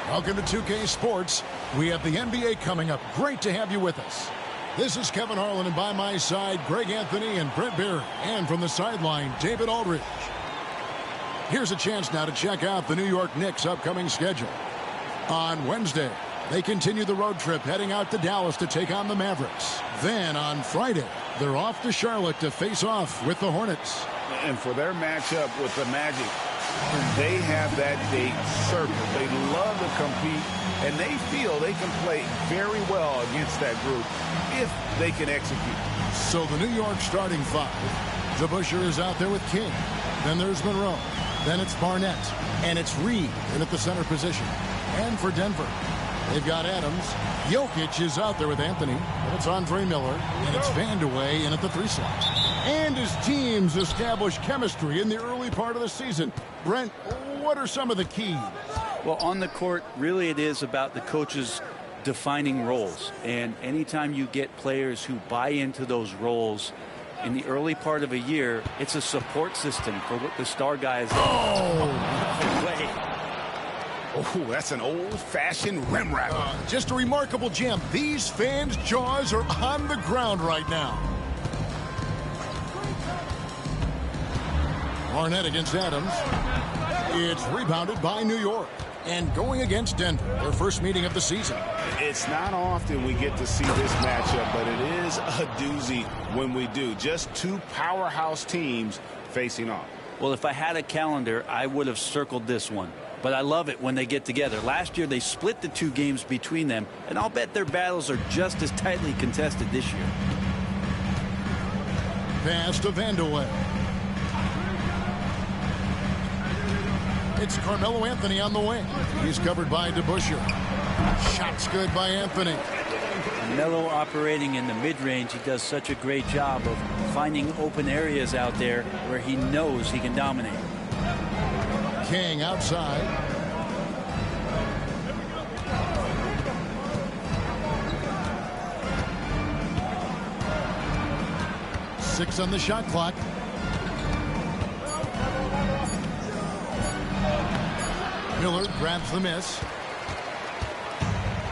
Welcome to 2K Sports. We have the NBA coming up. Great to have you with us. This is Kevin Harlan, and by my side, Greg Anthony and Brent Barry. And from the sideline, David Aldridge. Here's a chance now to check out the New York Knicks' upcoming schedule. On Wednesday, they continue the road trip heading out to Dallas to take on the Mavericks. Then on Friday, they're off to Charlotte to face off with the Hornets. And for their matchup with the Magic, they have that date circled. They love to compete, and they feel they can play very well against that group if they can execute. So the New York starting five. DeBusschere is out there with King. Then there's Monroe. Then it's Barnett. And it's Reed in at the center position. And for Denver, they've got Adams. Jokic is out there with Anthony. And it's Andre Miller. And it's Vandeweghe in at the 3 slot. And his teams establish chemistry in the early part of the season. Brent, what are some of the keys? Well, on the court, really it is about the coaches defining roles. And anytime you get players who buy into those roles in the early part of a year, it's a support system for what the star guys play. Oh, that's an old-fashioned rim wrapper. Just a remarkable jam. These fans' jaws are on the ground right now. Barnett against Adams. It's rebounded by New York. And going against Denver, their first meeting of the season. It's not often we get to see this matchup, but it is a doozy when we do. Just two powerhouse teams facing off. Well, if I had a calendar, I would have circled this one. But I love it when they get together. Last year, they split the 2 games between them, and I'll bet their battles are just as tightly contested this year. Pass to Vandeweghe. It's Carmelo Anthony on the wing. He's covered by DeBusschere. Shots good by Anthony. Melo operating in the mid-range, he does such a great job of finding open areas out there where he knows he can dominate. King outside. Six on the shot clock. Miller grabs the miss.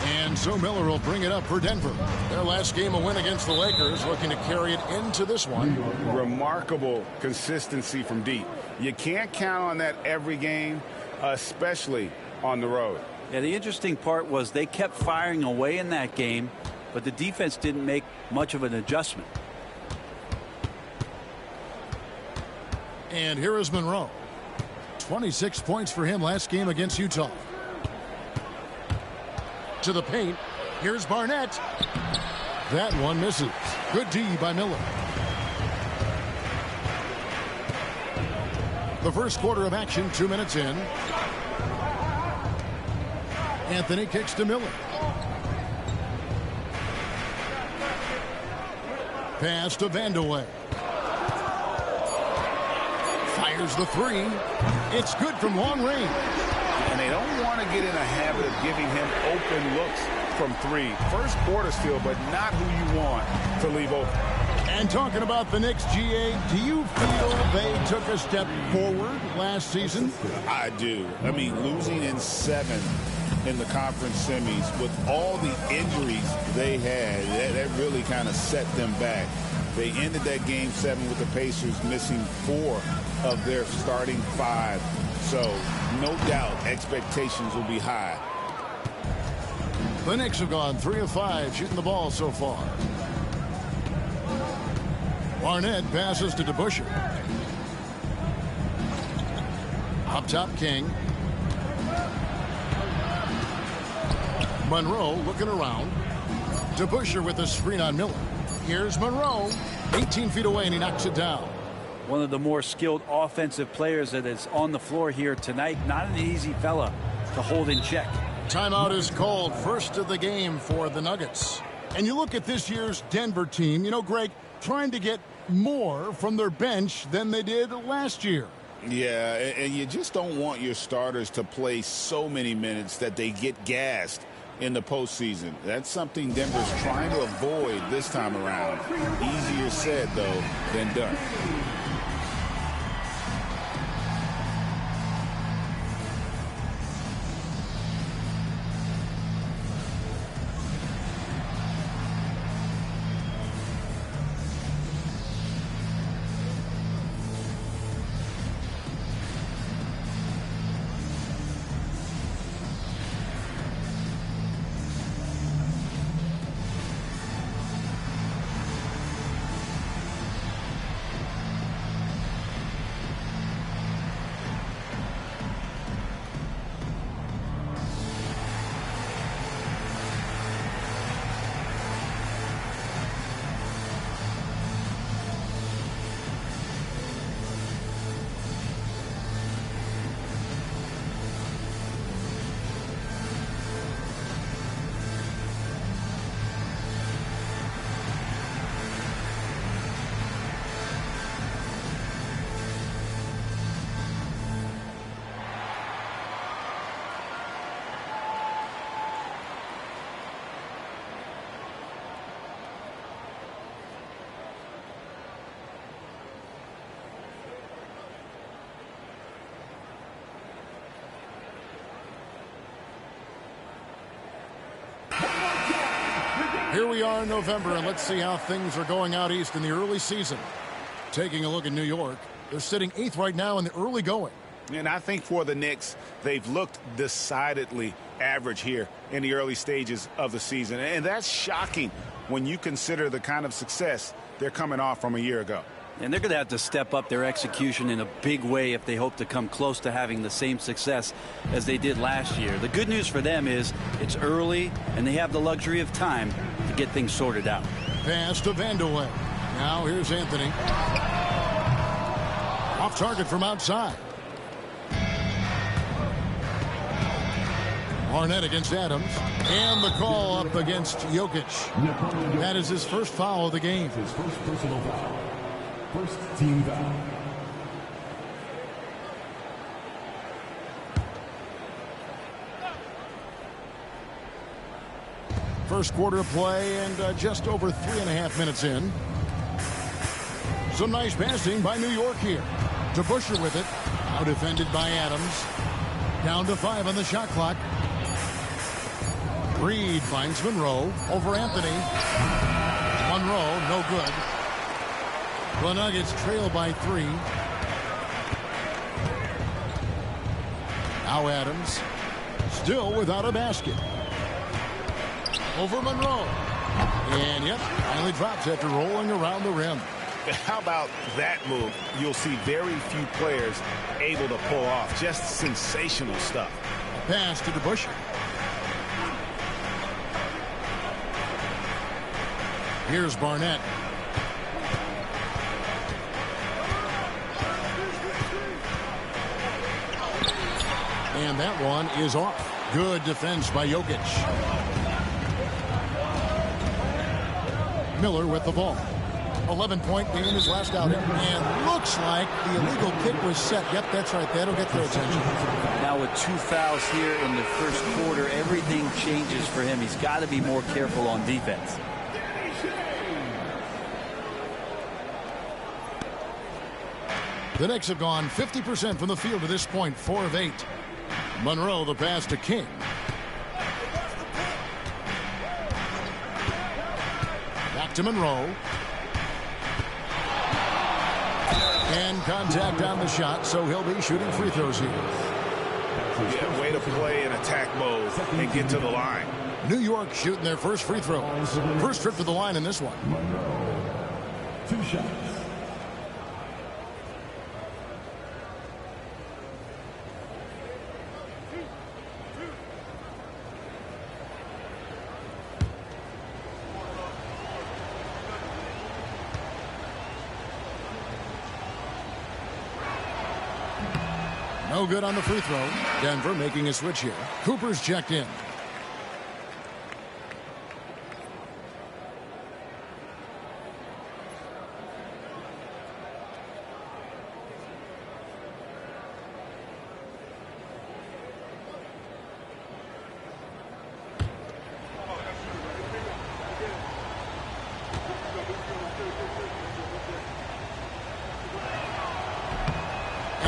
And so Miller will bring it up for Denver. Their last game, a win against the Lakers, looking to carry it into this one. Remarkable consistency from deep. You can't count on that every game, especially on the road. Yeah, the interesting part was they kept firing away in that game, but the defense didn't make much of an adjustment. And here is Monroe. 26 points for him last game against Utah. To the paint. Here's Barnett. That one misses. Good D by Miller. The first quarter of action, 2 minutes in. Anthony kicks to Miller. Pass to Vandeweghe. Fires the 3. It's good from long range. And they don't want to get in a habit of giving him open looks from 3. First quarter still, but not who you want to leave open. And talking about the Knicks, GA, do you feel they took a step forward last season? I do. I mean, losing in 7 in the conference semis with all the injuries they had, that really kind of set them back. They ended that game 7 with the Pacers missing 4 of their starting 5. So, no doubt, expectations will be high. The Knicks have gone 3 of 5 shooting the ball so far. Barnett passes to DeBusschere. Up top, King. Monroe looking around. DeBusschere with a screen on Miller. Here's Monroe. 18 feet away, and he knocks it down. One of the more skilled offensive players that is on the floor here tonight. Not an easy fella to hold in check. Timeout is called. First of the game for the Nuggets. And you look at this year's Denver team, you know, Greg, trying to get more from their bench than they did last year. Yeah, and you just don't want your starters to play so many minutes that they get gassed in the postseason. That's something Denver's trying to avoid this time around. Easier said, though, than done. Here we are in November, and let's see how things are going out east in the early season. Taking a look at New York, they're sitting 8th right now in the early going. And I think for the Knicks, they've looked decidedly average here in the early stages of the season. And that's shocking when you consider the kind of success they're coming off from a year ago. And they're going to have to step up their execution in a big way if they hope to come close to having the same success as they did last year. The good news for them is it's early, and they have the luxury of time to get things sorted out. Pass to Vandeweghe. Now here's Anthony. Off target from outside. Barnett against Adams. And the call up against Jokic. That is his first foul of the game. His first personal foul. First team foul. First quarter of play and just over 3.5 minutes in. Some nice passing by New York here. To Busher with it. Now defended by Adams. Down to 5 on the shot clock. Reed finds Monroe over Anthony. Monroe, no good. The Nuggets trail by 3. Now Adams. Still without a basket. Over Monroe. And yep, finally drops after rolling around the rim. How about that move? You'll see very few players able to pull off. Just sensational stuff. Pass to DeBusschere. Here's Barnett. And that one is off. Good defense by Jokic. Miller with the ball. 11-point game his last outing. And looks like the illegal kick was set. Yep, that's right. That'll get their attention. Now with 2 fouls here in the first quarter, everything changes for him. He's got to be more careful on defense. The Knicks have gone 50% from the field to this point, 4 of 8. Monroe, the pass to King. Back to Monroe. And contact on the shot, so he'll be shooting free throws here. Yeah, way to play in attack mode and get to the line. New York shooting their first free throws. First trip to the line in this one. Monroe. 2 shots. No good on the free throw. Denver making a switch here. Cooper's checked in.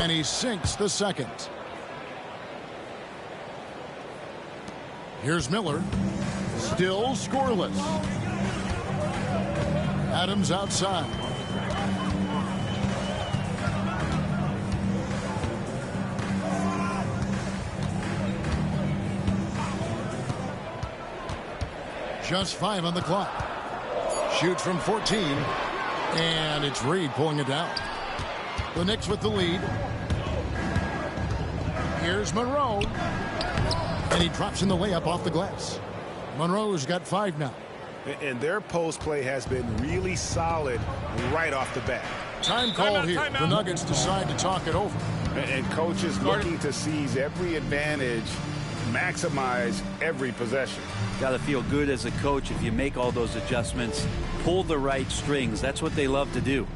And he sinks the second. Here's Miller. Still scoreless. Adams outside. Just 5 on the clock. Shoots from 14. And it's Reed pulling it down. The Knicks with the lead. Here's Monroe. And he drops in the layup off the glass. Monroe's got 5 now. And their post play has been really solid right off the bat. Time called here. The Nuggets decide to talk it over. And coaches looking to seize every advantage, maximize every possession. Got to feel good as a coach if you make all those adjustments. Pull the right strings. That's what they love to do.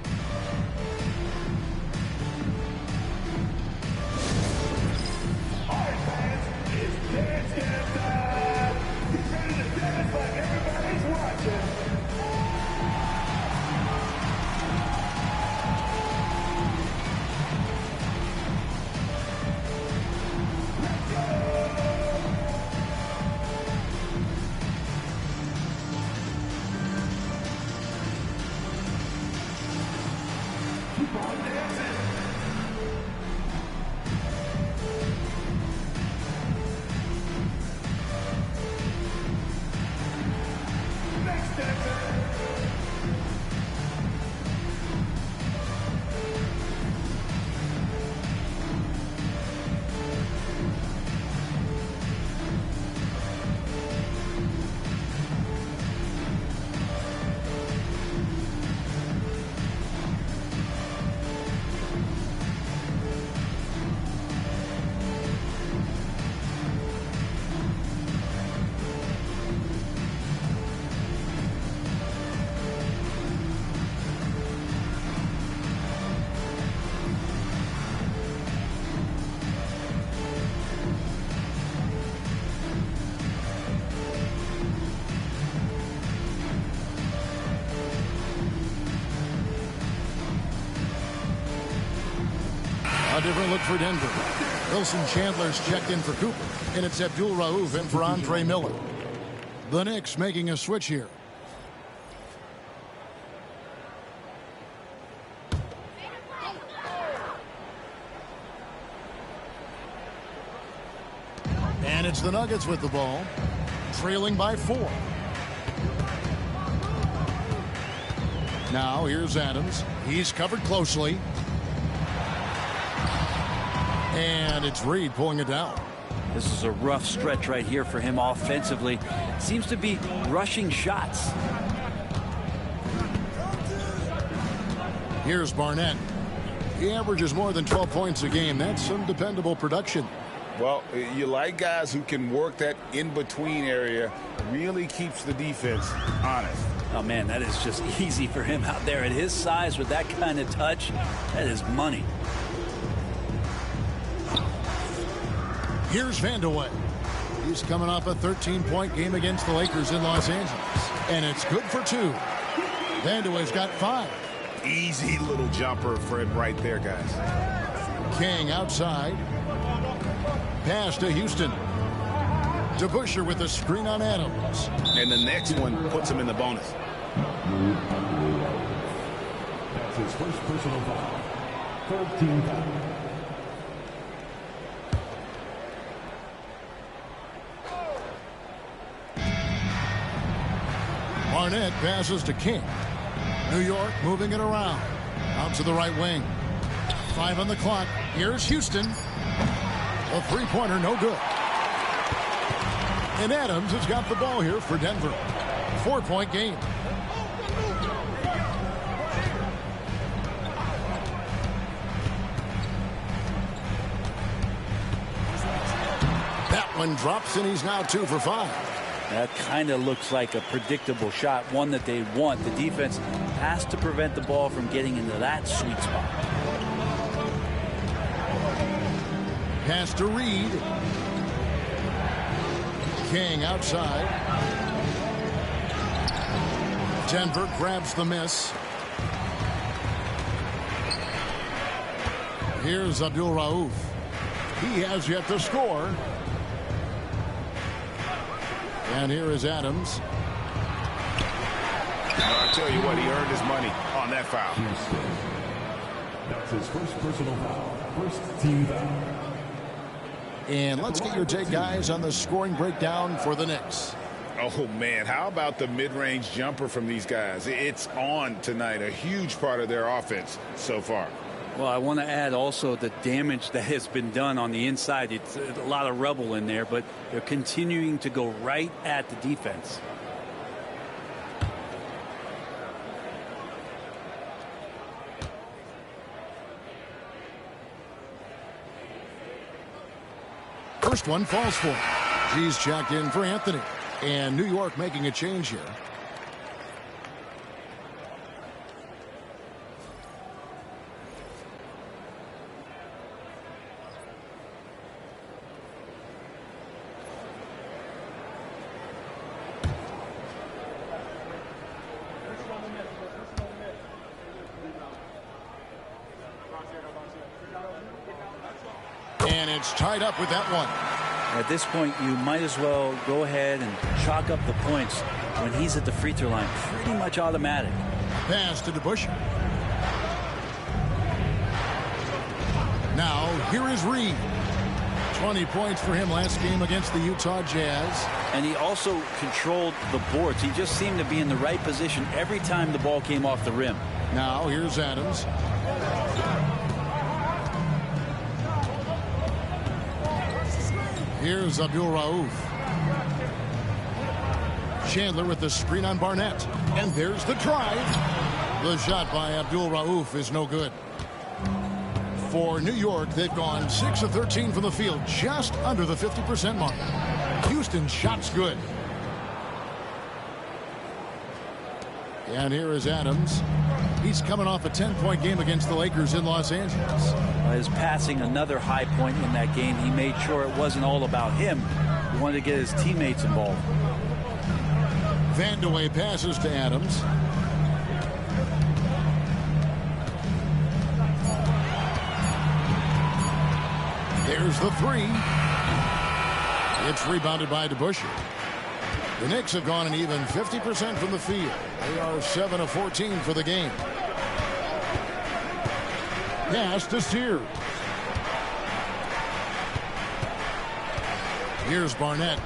different look for Denver. Wilson Chandler's checked in for Cooper, and it's Abdul Rauf in for Andre Miller. The Knicks making a switch here. And it's the Nuggets with the ball, trailing by 4. Now here's Adams. He's covered closely. And it's Reed pulling it down. This is a rough stretch right here for him offensively. Seems to be rushing shots. Here's Barnett. He averages more than 12 points a game. That's some dependable production. Well, you like guys who can work that in-between area. Really keeps the defense honest. Oh, man, that is just easy for him out there at his size with that kind of touch. That is money. Here's Vandeweghe. He's coming off a 13-point game against the Lakers in Los Angeles. And it's good for 2. Vandeweghe's got 5. Easy little jumper for him right there, guys. King outside. Pass to Houston. To Busher with a screen on Adams. And the next one puts him in the bonus. That's his first personal foul. 3rd team foul. Barnett passes to King. New York moving it around. Out to the right wing. 5 on the clock. Here's Houston. A three-pointer, no good. And Adams has got the ball here for Denver. 4-point game. That one drops, and he's now 2 for 5. That kind of looks like a predictable shot, one that they want. The defense has to prevent the ball from getting into that sweet spot. Pass to Reed. King outside. Denver grabs the miss. Here's Abdul Rauf. He has yet to score. And here is Adams. I'll tell you what, he earned his money on that foul. Houston. That's his first personal foul. First team foul. And let's get your take, guys, on the scoring breakdown for the Knicks. Oh, man, how about the mid-range jumper from these guys? It's on tonight, a huge part of their offense so far. Well, I want to add also the damage that has been done on the inside. It's a lot of rubble in there, but they're continuing to go right at the defense. First one falls for him. He's checked in for Anthony. And New York making a change here. And it's tied up with that one. At this point, you might as well go ahead and chalk up the points when he's at the free throw line. Pretty much automatic. Pass to DeBusschere. Now, here is Reed. 20 points for him last game against the Utah Jazz. And he also controlled the boards. He just seemed to be in the right position every time the ball came off the rim. Now, here's Adams. Here's Abdul Rauf. Chandler with the screen on Barnett. And there's the drive. The shot by Abdul Rauf is no good. For New York, they've gone 6 of 13 from the field, just under the 50% mark. Houston's shot's good. And here is Adams. He's coming off a 10-point game against the Lakers in Los Angeles. His passing, another high point in that game. He made sure it wasn't all about him. He wanted to get his teammates involved. Vandeweghe passes to Adams. There's the three. It's rebounded by DeBusschere. The Knicks have gone an even 50% from the field. They are 7 of 14 for the game. Pass to Sears. Here's Barnett.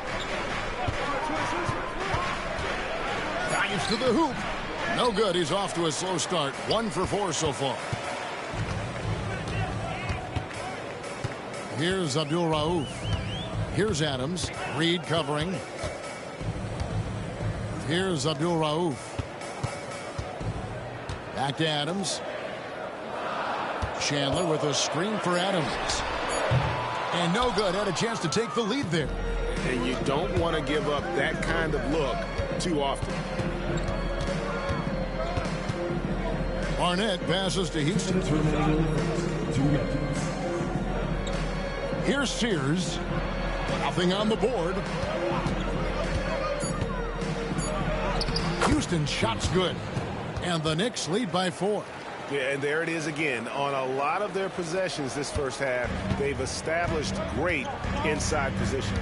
Dives to the hoop. No good. He's off to a slow start. 1 for 4 so far. Here's Abdul Rauf. Here's Adams. Reed covering. Here's Abdul Rauf. Back to Adams. Chandler with a screen for Adams. And no good. Had a chance to take the lead there. And you don't want to give up that kind of look too often. Barnett passes to Houston. Here's Sears. Nothing on the board. Houston's shot's good. And the Knicks lead by 4. Yeah, and there it is again. On a lot of their possessions this first half, they've established great inside position.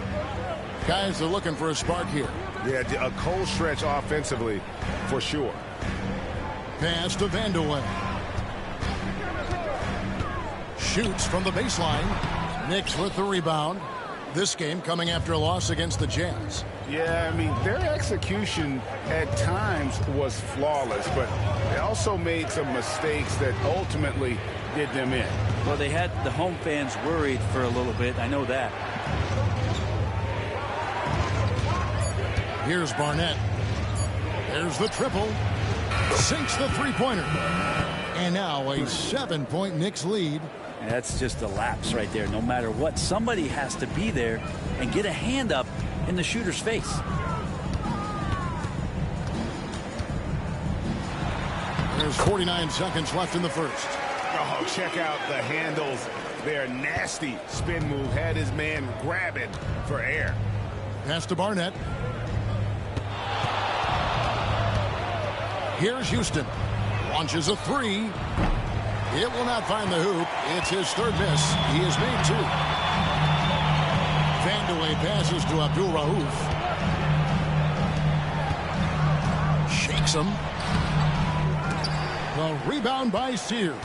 Guys are looking for a spark here. Yeah, a cold stretch offensively for sure. Pass to Vandeweghe. Shoots from the baseline. Knicks with the rebound. This game coming after a loss against the Jazz. Yeah, I mean, their execution at times was flawless, but they also made some mistakes that ultimately did them in. Well, they had the home fans worried for a little bit. I know that. Here's Barnett. There's the triple. Sinks the three-pointer. And now a 7-point Knicks lead. And that's just a lapse right there. No matter what, somebody has to be there and get a hand up in the shooter's face. There's 49 seconds left in the first. Oh, check out the handles. Their nasty spin move had his man grabbing for air. Pass to Barnett. Here's Houston. Launches a three. It will not find the hoop. It's his third miss. He has made 2. Vandeweghe passes to Abdul Rauf. Shakes him. The rebound by Sears.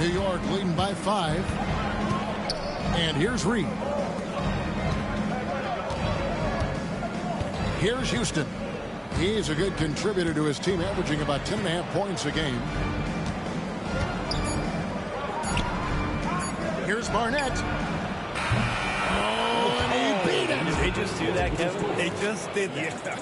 New York leading by 5. And here's Reed. Here's Houston. He's a good contributor to his team, averaging about 10.5 points a game. Here's Barnett. Oh, and he beat him. Did they just do that, Kevin? They just did that. Yeah.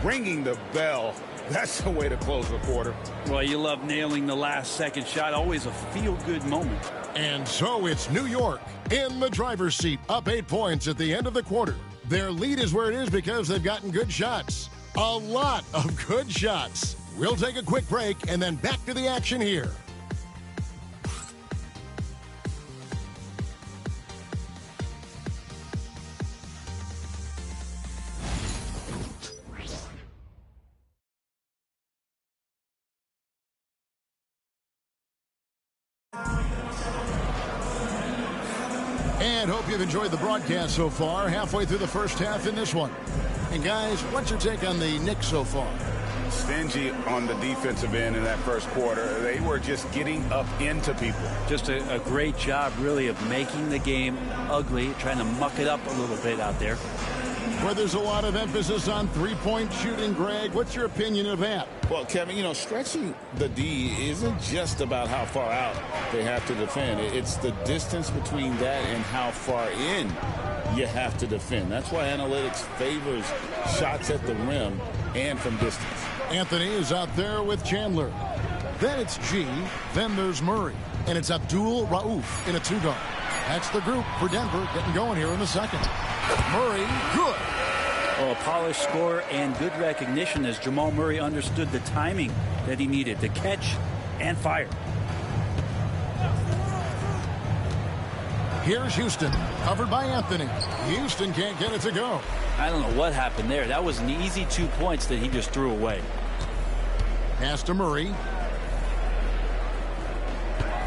Ringing the bell. That's the way to close the quarter. Well, you love nailing the last second shot. Always a feel-good moment. And so it's New York in the driver's seat, up 8 points at the end of the quarter. Their lead is where it is because they've gotten good shots. A lot of good shots. We'll take a quick break and then back to the action here. And hope you've enjoyed the broadcast so far. Halfway through the first half in this one. And guys, what's your take on the Knicks so far? Stingy on the defensive end in that first quarter. They were just getting up into people. Just a great job, really, of making the game ugly, trying to muck it up a little bit out there. Where there's a lot of emphasis on three-point shooting, Greg. What's your opinion of that? Well, Kevin, you know, stretching the D isn't just about how far out they have to defend. It's the distance between that and how far in you have to defend. That's why analytics favors shots at the rim and from distance. Anthony is out there with Chandler. Then it's G. Then there's Murray. And it's Abdul Rauf in a 2-guard. That's the group for Denver getting going here in the second. Murray, good. Oh, a polished score and good recognition as Jamal Murray understood the timing that he needed to catch and fire. Here's Houston, covered by Anthony. Houston can't get it to go. I don't know what happened there. That was an easy 2 points that he just threw away. Pass to Murray.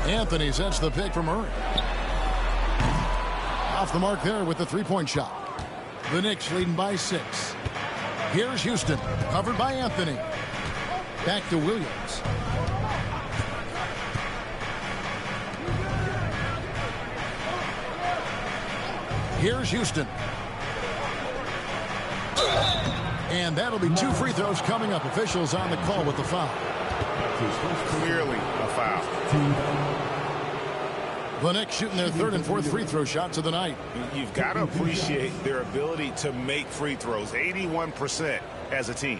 Anthony sets the pick for Murray. off the mark there with the three-point shot. The Knicks leading by 6. Here's Houston, covered by Anthony. Back to Williams. Here's Houston. And that'll be 2 free throws coming up. Officials on the call with the foul. Clearly a foul. The Knicks shooting their 3rd and 4th free throw shots of the night. You've got to appreciate their ability to make free throws. 81% as a team.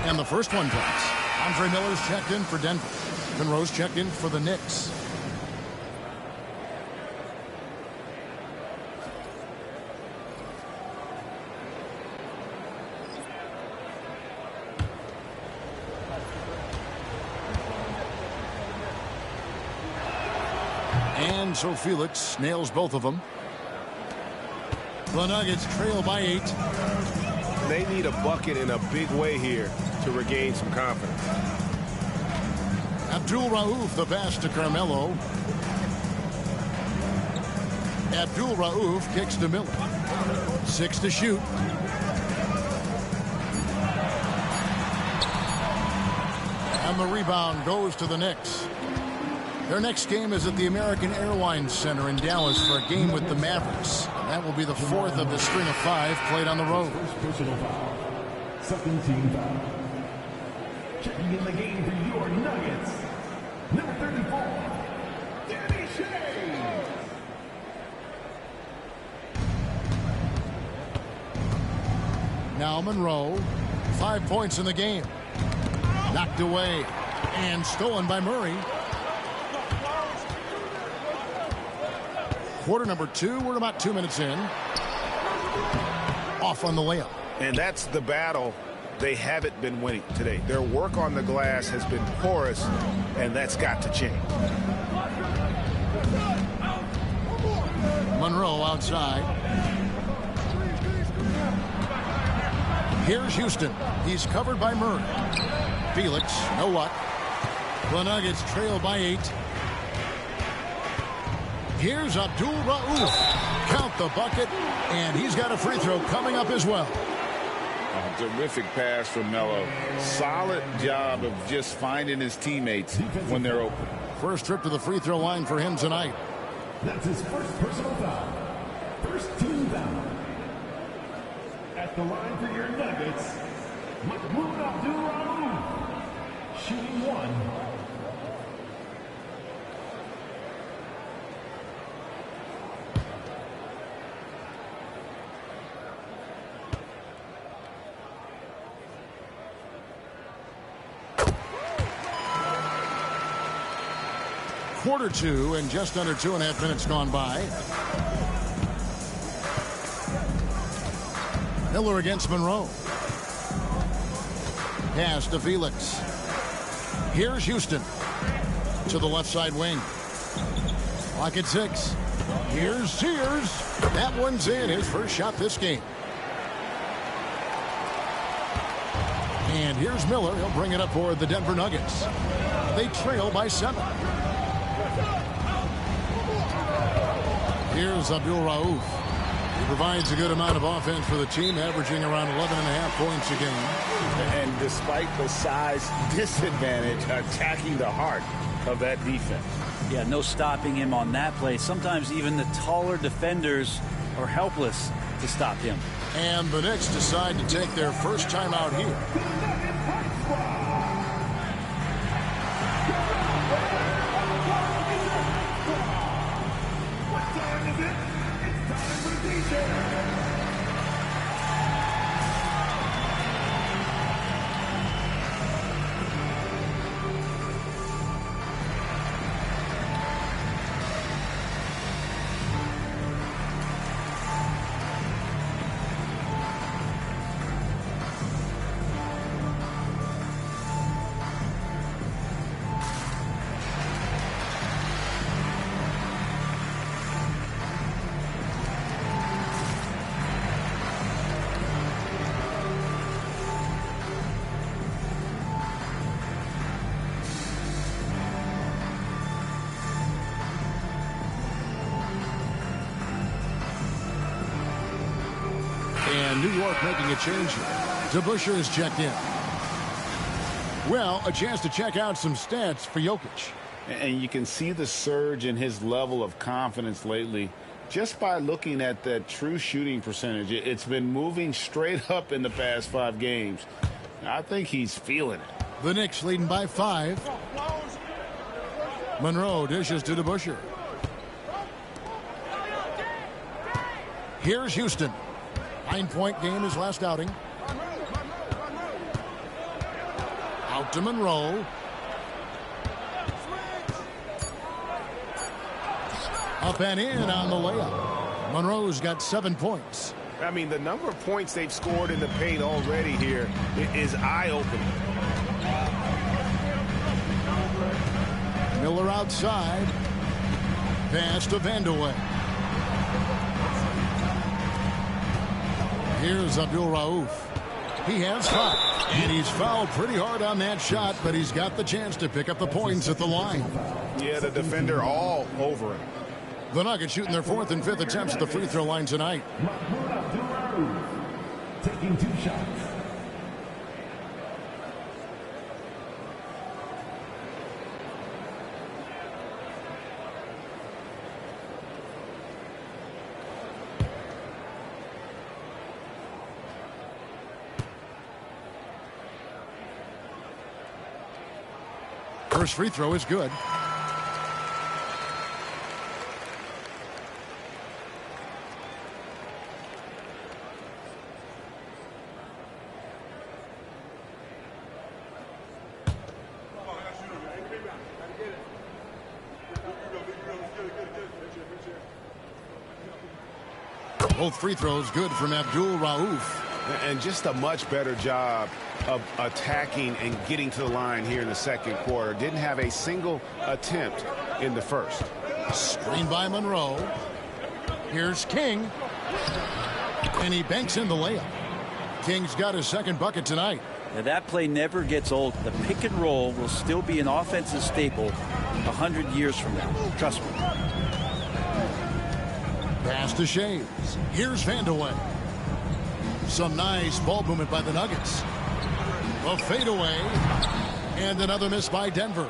And the first one drops. Andre Miller's checked in for Denver. Monroe's checked in for the Knicks. And so Felix nails both of them. The Nuggets trail by 8. They need a bucket in a big way here to regain some confidence. Abdul Rauf, the pass to Carmelo. Abdul Rauf kicks to Miller. 6 to shoot. And the rebound goes to the Knicks. Their next game is at the American Airlines Center in Dallas for a game with the Mavericks. That will be the 4th of the string of 5 played on the road. First personal foul. Second team foul. Checking in the game for your Nuggets. Number 34, Danny Shea. Now Monroe, 5 points in the game. Knocked away and stolen by Murray. Quarter number 2, we're about 2 minutes in. Off on the layup. And that's the battle they haven't been winning today. Their work on the glass has been porous, and that's got to change. Monroe outside. Here's Houston. He's covered by Murray. Felix, no luck. The Nuggets trail by 8. Here's Abdul Rauf. Count the bucket, and he's got a free throw coming up as well. A terrific pass from Melo. Solid job of just finding his teammates when they're open. First trip to the free throw line for him tonight. That's his first personal foul. First team foul. At the line for your Nuggets, Mahmoud Abdul-Rauf. Shooting 1. Quarter 2 and just under 2.5 minutes gone by. Miller against Monroe. Pass to Felix. Here's Houston to the left side wing. Clock at 6. Here's Sears. That one's in. His first shot this game. And here's Miller. He'll bring it up for the Denver Nuggets. They trail by 7. Here's Abdul Rauf. He provides a good amount of offense for the team, averaging around 11.5 points a game. And despite the size disadvantage, attacking the heart of that defense. Yeah, no stopping him on that play. Sometimes even the taller defenders are helpless to stop him. And the Knicks decide to take their first time out here. And New York making a change here. DeBusschere is checked in. Well, a chance to check out some stats for Jokic. And you can see the surge in his level of confidence lately just by looking at that true shooting percentage. It's been moving straight up in the past 5 games. I think he's feeling it. The Knicks leading by 5. Monroe dishes to DeBusschere. Here's Houston. 9-point game his last outing. Out to Monroe. Up and in on the layup. Monroe's got 7 points. I mean, the number of points they've scored in the paint already here is eye-opening. Miller outside. Pass to Vandeweghe. Here's Abdul-Rauf. He has 5. And he's fouled pretty hard on that shot, but he's got the chance to pick up the points at the line. Yeah, the defender all over him. The Nuggets shooting their 4th and 5th attempts at the free throw line tonight. Taking 2 shots. First free throw is good. Both free throws good from Abdul-Rauf. And just a much better job of attacking and getting to the line here in the second quarter. Didn't have a single attempt in the first. Screen by Monroe. Here's King. And he banks in the layup. King's got his second bucket tonight. Now that play never gets old. The pick and roll will still be an offensive staple 100 years from now. Trust me. Pass to Shaves. Here's Vandeweghe. Some nice ball movement by the Nuggets. A fadeaway. And another miss by Denver.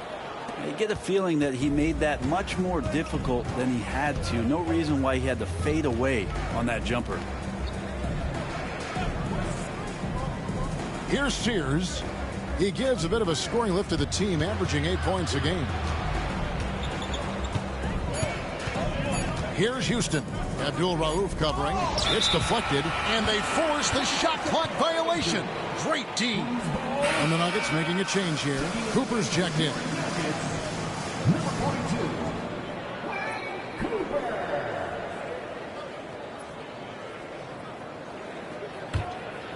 You get a feeling that he made that much more difficult than he had to. No reason why he had to fade away on that jumper. Here's Sears. He gives a bit of a scoring lift to the team, averaging 8 points a game. Here's Houston. Abdul-Rauf covering. It's deflected, and they force the shot clock violation. Great D. And the Nuggets making a change here. Cooper's checked in. Number 42. Cooper.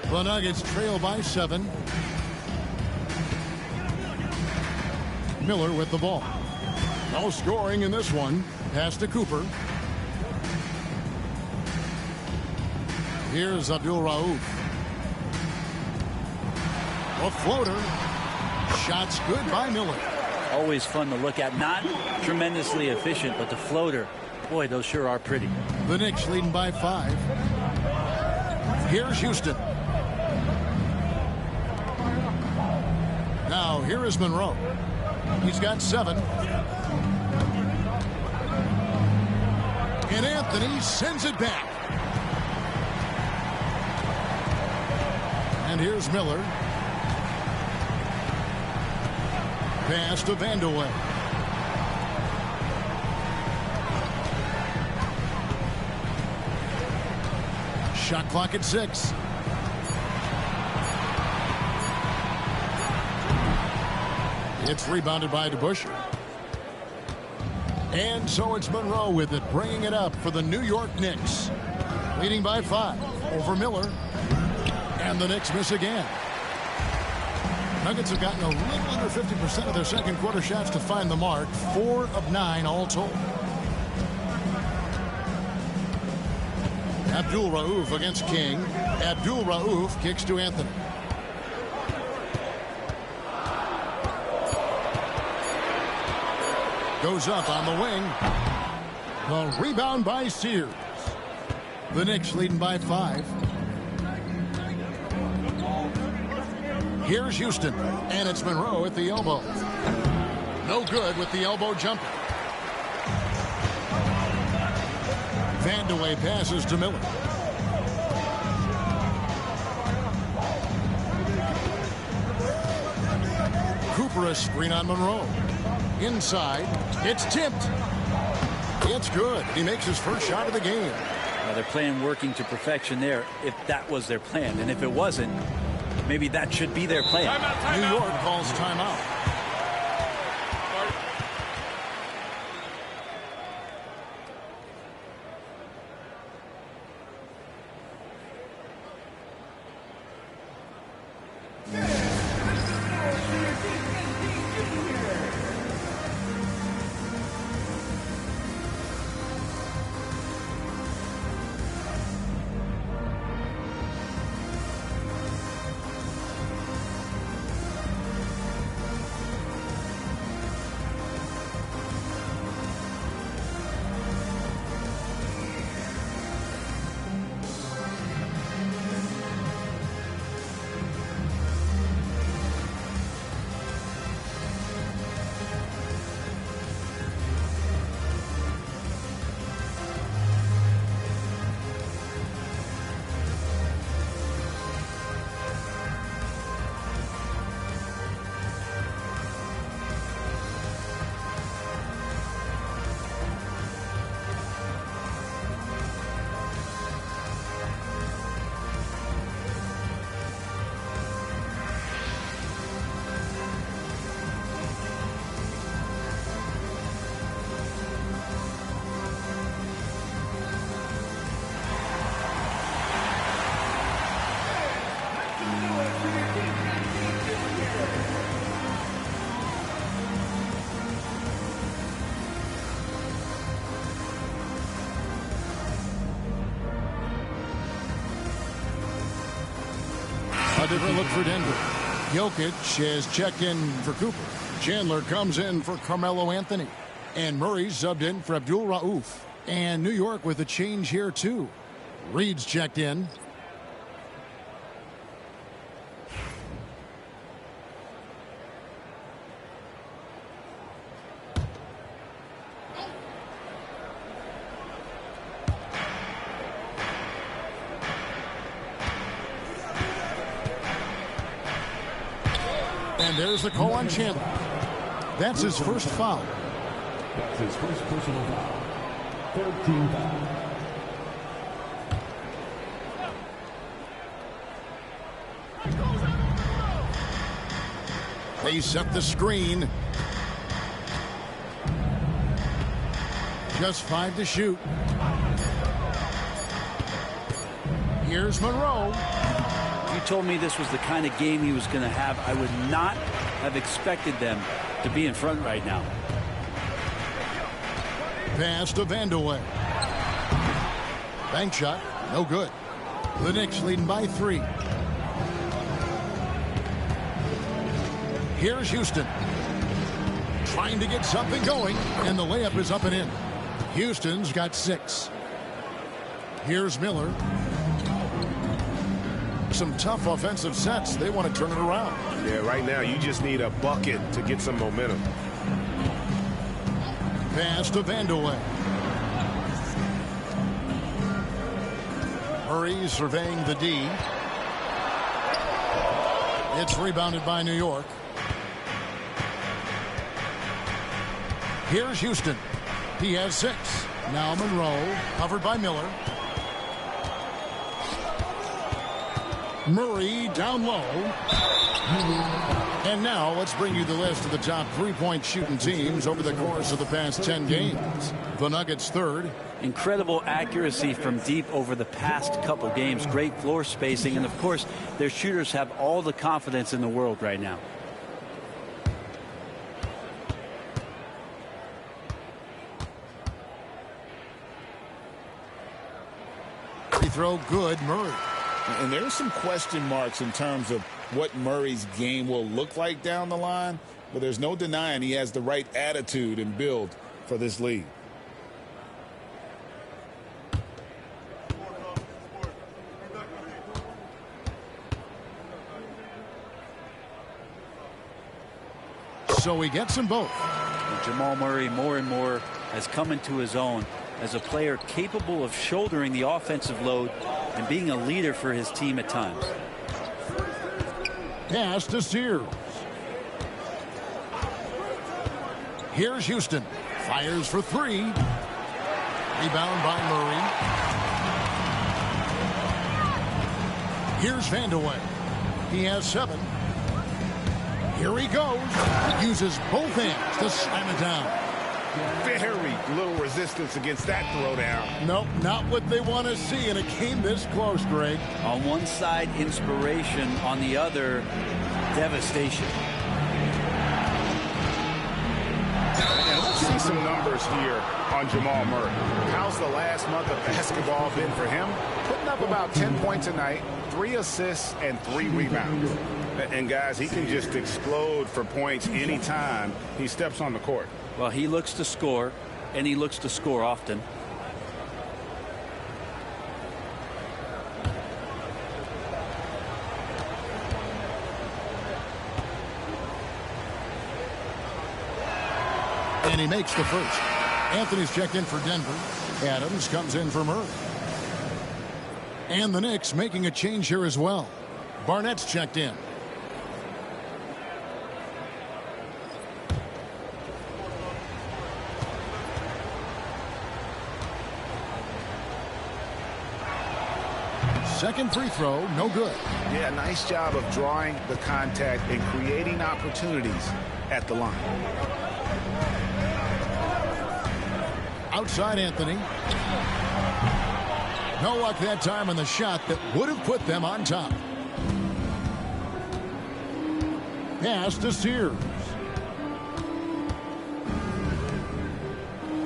The Nuggets trail by 7. Miller with the ball. No scoring in this one. Pass to Cooper. Here's Abdul-Rauf. A floater. Shots good by Miller. Always fun to look at. Not tremendously efficient, but the floater, boy, those sure are pretty. The Knicks leading by 5. Here's Houston. Now here is Monroe. He's got 7. And Anthony sends it back. And here's Miller. Pass to Vandeweghe. Shot clock at 6. It's rebounded by DeBusschere. And so it's Monroe with it, bringing it up for the New York Knicks. Leading by 5 over Miller. And the Knicks miss again. Nuggets have gotten a little under 50% of their second quarter shots to find the mark. 4 of 9 all told. Abdul-Rauf against King. Abdul-Rauf kicks to Anthony. Goes up on the wing. The rebound by Sears. The Knicks leading by 5. Here's Houston, and it's Monroe at the elbow. No good with the elbow jumper. Vandeweghe passes to Miller. Cooper a screen on Monroe. Inside, it's tipped. It's good. He makes his first shot of the game. They're playing working to perfection there, if that was their plan. And if it wasn't, maybe that should be their plan. New York calls timeout. A different look for Denver. Jokic has checked in for Cooper. Chandler comes in for Carmelo Anthony. And Murray subbed in for Abdul Rauf. And New York with a change here, too. Reed's checked in. And there's the call on Chandler. That's his first foul. That's his first personal foul. Third team foul. They set the screen. Just 5 to shoot. Here's Monroe. You told me this was the kind of game he was going to have. I would not have expected them to be in front right now. Pass to Vandeweghe. Bank shot, no good. The Knicks leading by 3. Here's Houston. Trying to get something going, and the layup is up and in. Houston's got 6. Here's Miller. Some tough offensive sets. They want to turn it around. Yeah, right now you just need a bucket to get some momentum. Pass to Vandeweghe. Murray surveying the D. It's rebounded by New York. Here's Houston. He has 6. Now Monroe, covered by Miller. Murray down low. And now let's bring you the list of the top three-point shooting teams over the course of the past 10 games. The Nuggets third. Incredible accuracy from deep over the past couple games. Great floor spacing. And, of course, their shooters have all the confidence in the world right now. Free throw good, Murray. And there's some question marks in terms of what Murray's game will look like down the line, but there's no denying he has the right attitude and build for this league. So he gets them both. And Jamal Murray more and more has come into his own as a player capable of shouldering the offensive load and being a leader for his team at times. Pass to Sears. Here's Houston. Fires for three. Rebound by Murray. Here's Vandeweghe. He has 7. Here he goes. Uses both hands to slam it down. Very little resistance against that throwdown. Nope, not what they want to see, and it came this close, Greg. On one side, inspiration. On the other, devastation. And let's see some numbers here on Jamal Murray. How's the last month of basketball been for him? Putting up about 10 points a night, 3 assists, and 3 rebounds. And, guys, he can just explode for points anytime he steps on the court. Well, he looks to score, and he looks to score often. And he makes the first. Anthony's checked in for Denver. Adams comes in for Murray. And the Knicks making a change here as well. Barnett's checked in. Second free throw, no good. Yeah, nice job of drawing the contact and creating opportunities at the line. Outside Anthony. No luck that time on the shot that would have put them on top. Pass to Sears.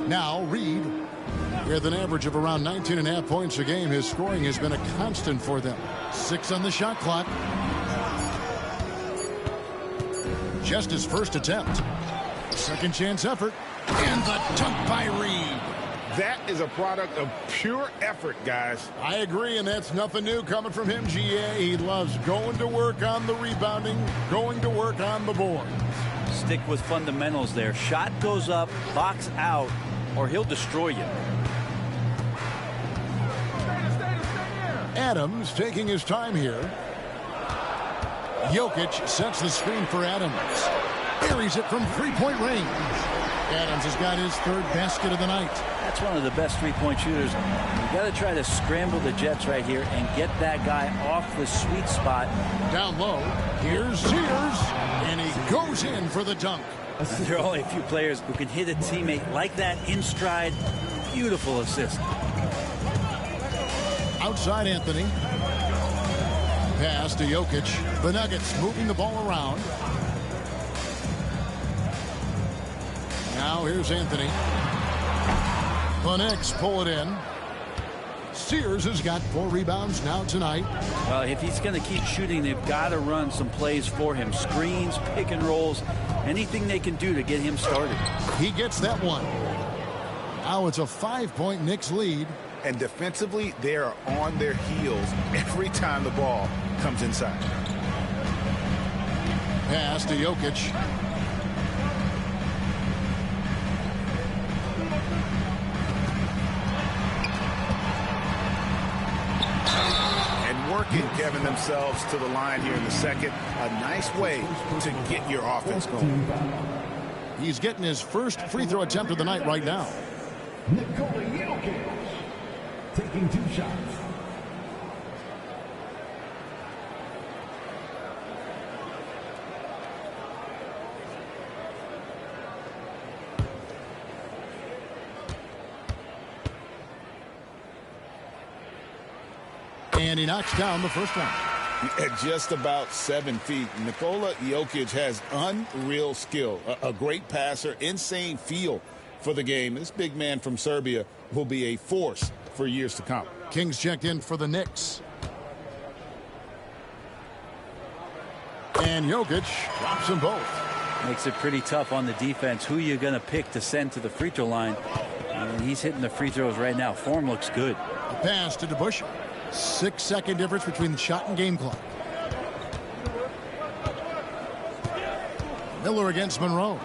Now Reed. With an average of around 19.5 points a game, his scoring has been a constant for them. 6 on the shot clock. Just his first attempt. Second chance effort. And the dunk by Reed. That is a product of pure effort, guys. I agree, and that's nothing new coming from him, GA. He loves going to work on the rebounding, going to work on the boards. Stick with fundamentals there. Shot goes up, box out, or he'll destroy you. Adams taking his time here. Jokic sets the screen for Adams. Buries it from three-point range. Adams has got his 3rd basket of the night. That's one of the best three-point shooters. You got to try to scramble the Jets right here and get that guy off the sweet spot. Down low, here's Sears, and he goes in for the dunk. There are only a few players who can hit a teammate like that in stride. Beautiful assist. Outside Anthony. Pass to Jokic. The Nuggets moving the ball around. Now here's Anthony. The Knicks pull it in. Sears has got 4 rebounds now tonight. Well, if he's going to keep shooting, they've got to run some plays for him. Screens, pick and rolls, anything they can do to get him started. He gets that one. Now it's a 5-point Knicks lead. And defensively, they are on their heels every time the ball comes inside. Pass to Jokic. And working, Kevin, themselves to the line here in the second. A nice way to get your offense going. He's getting his first free throw attempt of the night right now. Nikola Jokic taking 2 shots. And he knocks down the first one. At just about 7 feet, Nikola Jokic has unreal skill, a great passer, insane feel for the game. This big man from Serbia will be a force for years to come. Kings checked in for the Knicks. And Jokic drops them both. Makes it pretty tough on the defense. Who you going to pick to send to the free throw line? And he's hitting the free throws right now. Form looks good. The pass to DeBush. 6-second difference between the shot and game clock. Miller against Monroe.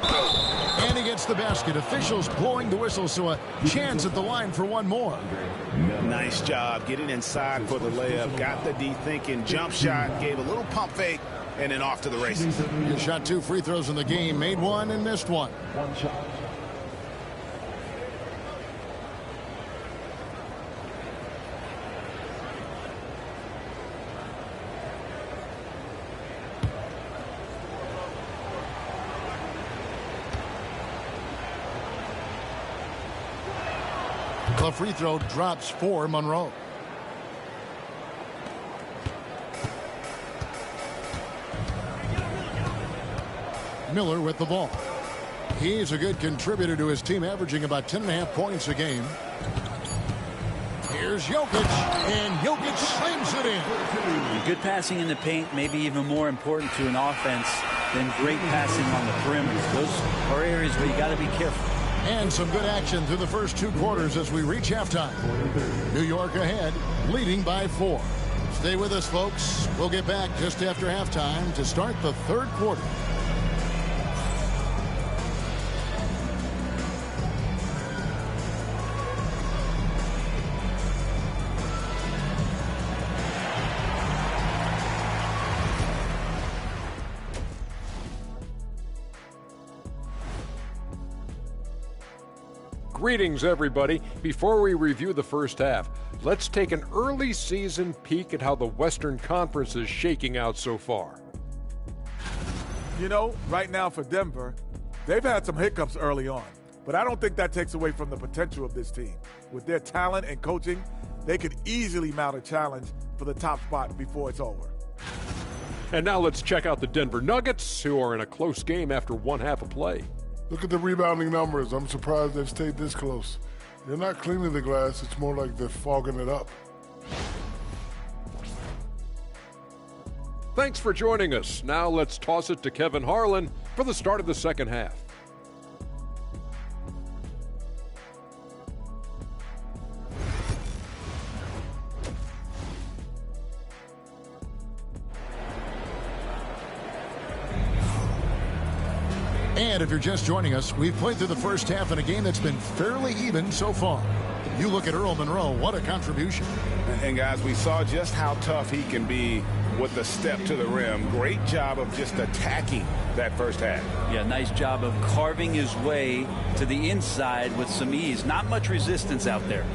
And he gets the basket. Officials blowing the whistle, so a chance at the line for one more. Nice job getting inside for the layup. Got the D thinking. Jump shot. Gave a little pump fake. And then off to the races. He shot 2 free throws in the game. Made one and missed one. One shot. The free throw drops for Monroe. Miller with the ball. He's a good contributor to his team, averaging about 10.5 points a game. Here's Jokic, and Jokic slams it in. Good passing in the paint, maybe even more important to an offense than great passing on the perimeter. Those are areas where you got to be careful. And some good action through the first 2 quarters as we reach halftime. New York ahead, leading by 4. Stay with us, folks. We'll get back just after halftime to start the 3rd quarter. Greetings, everybody. Before we review the first half, let's take an early season peek at how the Western Conference is shaking out so far. You know, right now for Denver, they've had some hiccups early on, but I don't think that takes away from the potential of this team. With their talent and coaching, they could easily mount a challenge for the top spot before it's over. And now let's check out the Denver Nuggets, who are in a close game after one half of play. Look at the rebounding numbers. I'm surprised they've stayed this close. They're not cleaning the glass. It's more like they're fogging it up. Thanks for joining us. Now let's toss it to Kevin Harlan for the start of the second half. And if you're just joining us, we've played through the first half in a game that's been fairly even so far. You look at Earl Monroe, what a contribution. And guys, we saw just how tough he can be with the step to the rim. Great job of just attacking that first half. Yeah, nice job of carving his way to the inside with some ease. Not much resistance out there.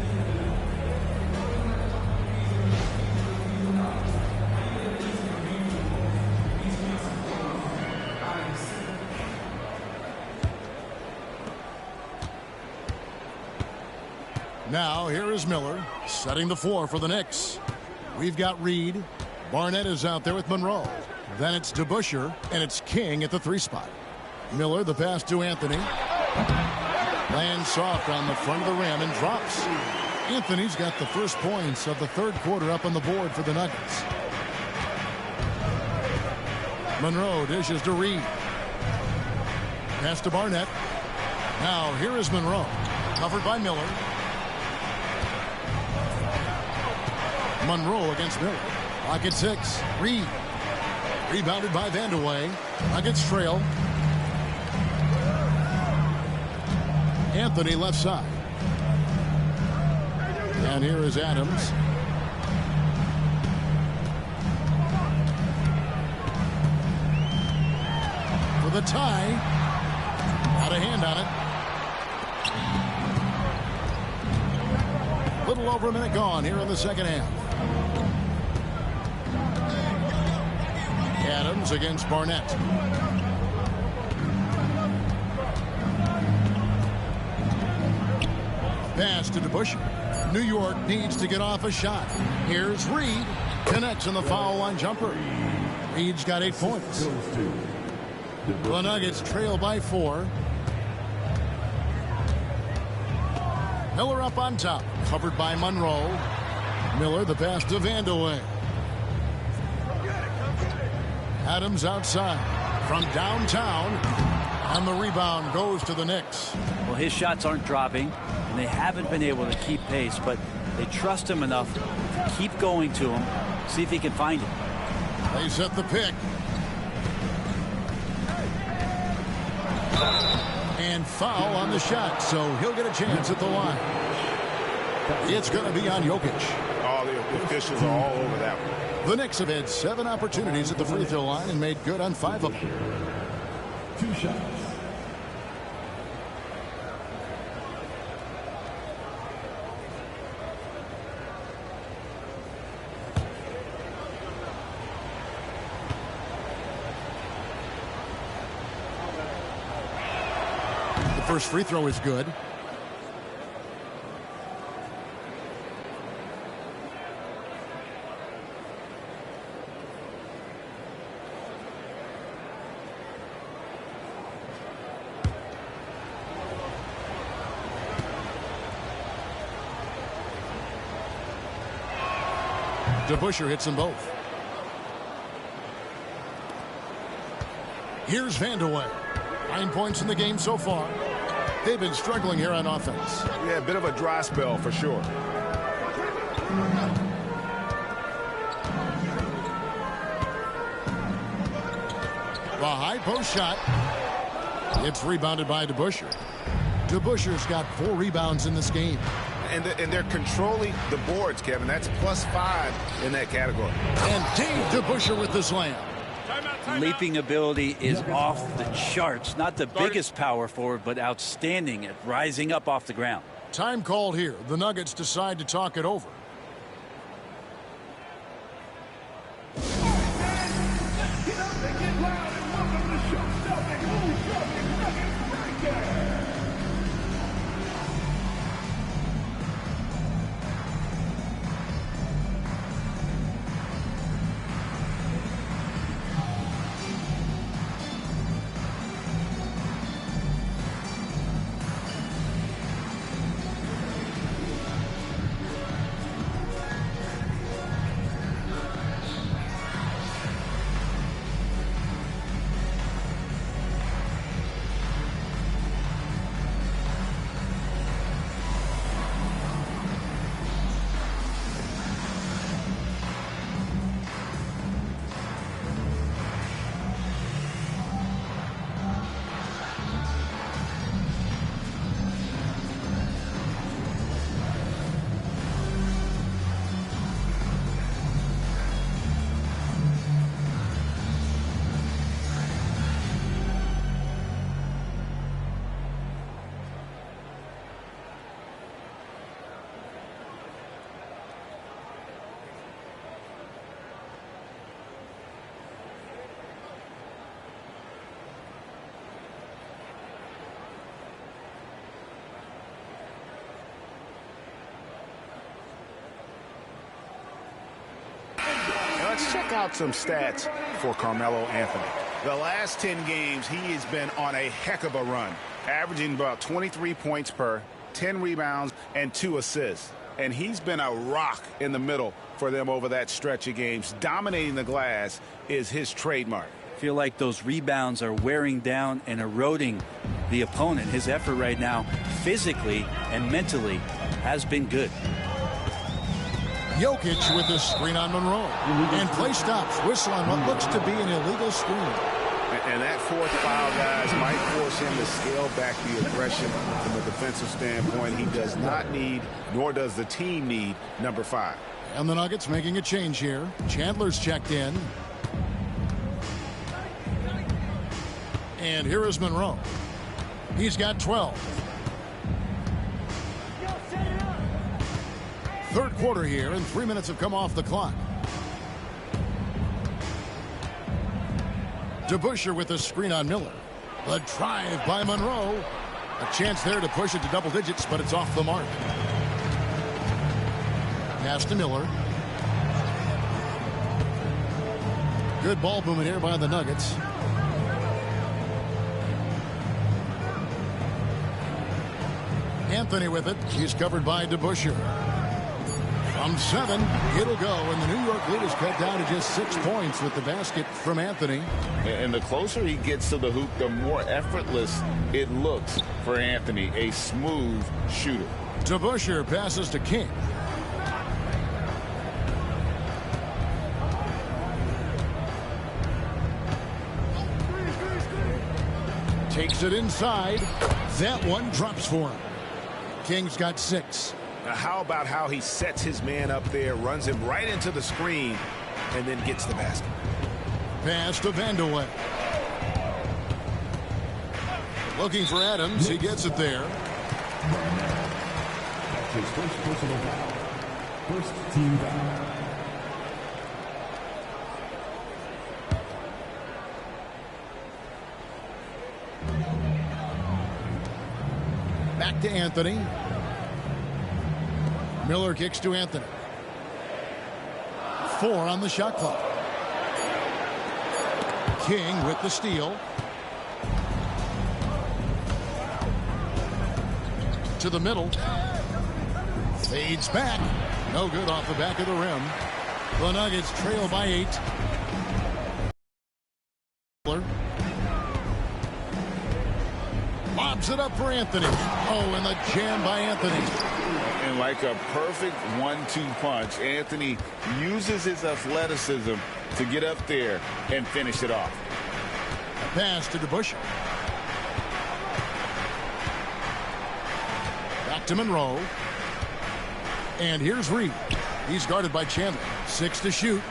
Now, here is Miller, setting the floor for the Knicks. We've got Reed. Barnett is out there with Monroe. Then it's DeBusschere, and it's King at the 3 spot. Miller, the pass to Anthony. Lands soft on the front of the rim and drops. Anthony's got the first points of the 3rd quarter up on the board for the Nuggets. Monroe dishes to Reed. Pass to Barnett. Now, here is Monroe, covered by Miller. Monroe against Miller. Pocket 6. Reed. Rebounded by Vandeweghe. Nuggets trail. Anthony left side. And here is Adams. For the tie. Got a hand on it. Little over a minute gone here in the second half. Adams against Barnett. Pass to DeBusschere. New York needs to get off a shot. Here's Reed. Connects on the foul line jumper. Reed's got 8 points. The Nuggets trail by 4. Miller up on top. Covered by Monroe. Miller the pass to Vandeweghe. Adams outside from downtown, and the rebound goes to the Knicks. Well, his shots aren't dropping, and they haven't been able to keep pace, but they trust him enough to keep going to him, see if he can find it. They set the pick. And foul on the shot, so he'll get a chance at the line. It's going to be on Jokic. All the officials are all over that one. The Knicks have had 7 opportunities at the free throw line and made good on 5 of them. 2 shots. The first free throw is good. DeBusschere hits them both. Here's Vandeweghe. 9 points in the game so far. They've been struggling here on offense. Yeah, a bit of a dry spell for sure. The high post shot. It's rebounded by DeBusschere. DeBusschere's got 4 rebounds in this game. And they're controlling the boards, Kevin. That's +5 in that category. And Dave DeBusschere with the slam. Leaping ability is off the charts. Not the biggest power forward, but outstanding at rising up off the ground. Time called here. The Nuggets decide to talk it over. Let's check out some stats for Carmelo Anthony. The last 10 games, he has been on a heck of a run, averaging about 23 points per, 10 rebounds, and 2 assists. And he's been a rock in the middle for them over that stretch of games. Dominating the glass is his trademark. I feel like those rebounds are wearing down and eroding the opponent. His effort right now, physically and mentally, has been good. Jokic with the screen on Monroe. And play stops. Whistle on what looks to be an illegal screen. And that 4th foul, guys, might force him to scale back the aggression from a defensive standpoint. He does not need, nor does the team need, number 5. And the Nuggets making a change here. Chandler's checked in. And here is Monroe. He's got 12. Third quarter here, and 3 minutes have come off the clock. DeBusschere with the screen on Miller. The drive by Monroe. A chance there to push it to double digits, but it's off the mark. Pass to Miller. Good ball movement here by the Nuggets. Anthony with it. He's covered by DeBusschere. From 7, it'll go, and the New York lead is cut down to just 6 points with the basket from Anthony. And the closer he gets to the hoop, the more effortless it looks for Anthony, a smooth shooter. DeBusschere passes to King. Takes it inside. That one drops for him. King's got 6. Now how about how he sets his man up there, runs him right into the screen, and then gets the basket. Pass to Vandeweghe. Looking for Adams. He gets it there. That's his first personal foul. First team foul. Back to Anthony. Miller kicks to Anthony. 4 on the shot clock. King with the steal. To the middle. Fades back. No good off the back of the rim. The Nuggets trail by 8. Lobs it up for Anthony. Oh, and the jam by Anthony. And like a perfect 1-2 punch, Anthony uses his athleticism to get up there and finish it off. A pass to DeBusschere. Back to Monroe. And here's Reed. He's guarded by Chandler. 6 to shoot.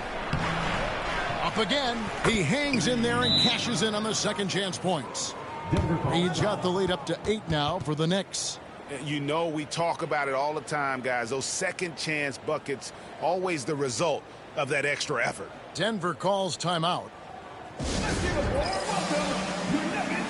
Up again. He hangs in there and cashes in on the second chance points. Reed's got the lead up to 8 now for the Knicks. You know, we talk about it all the time, guys. Those second chance buckets, always the result of that extra effort. Denver calls timeout. Let's give a warm welcome to Nuggets.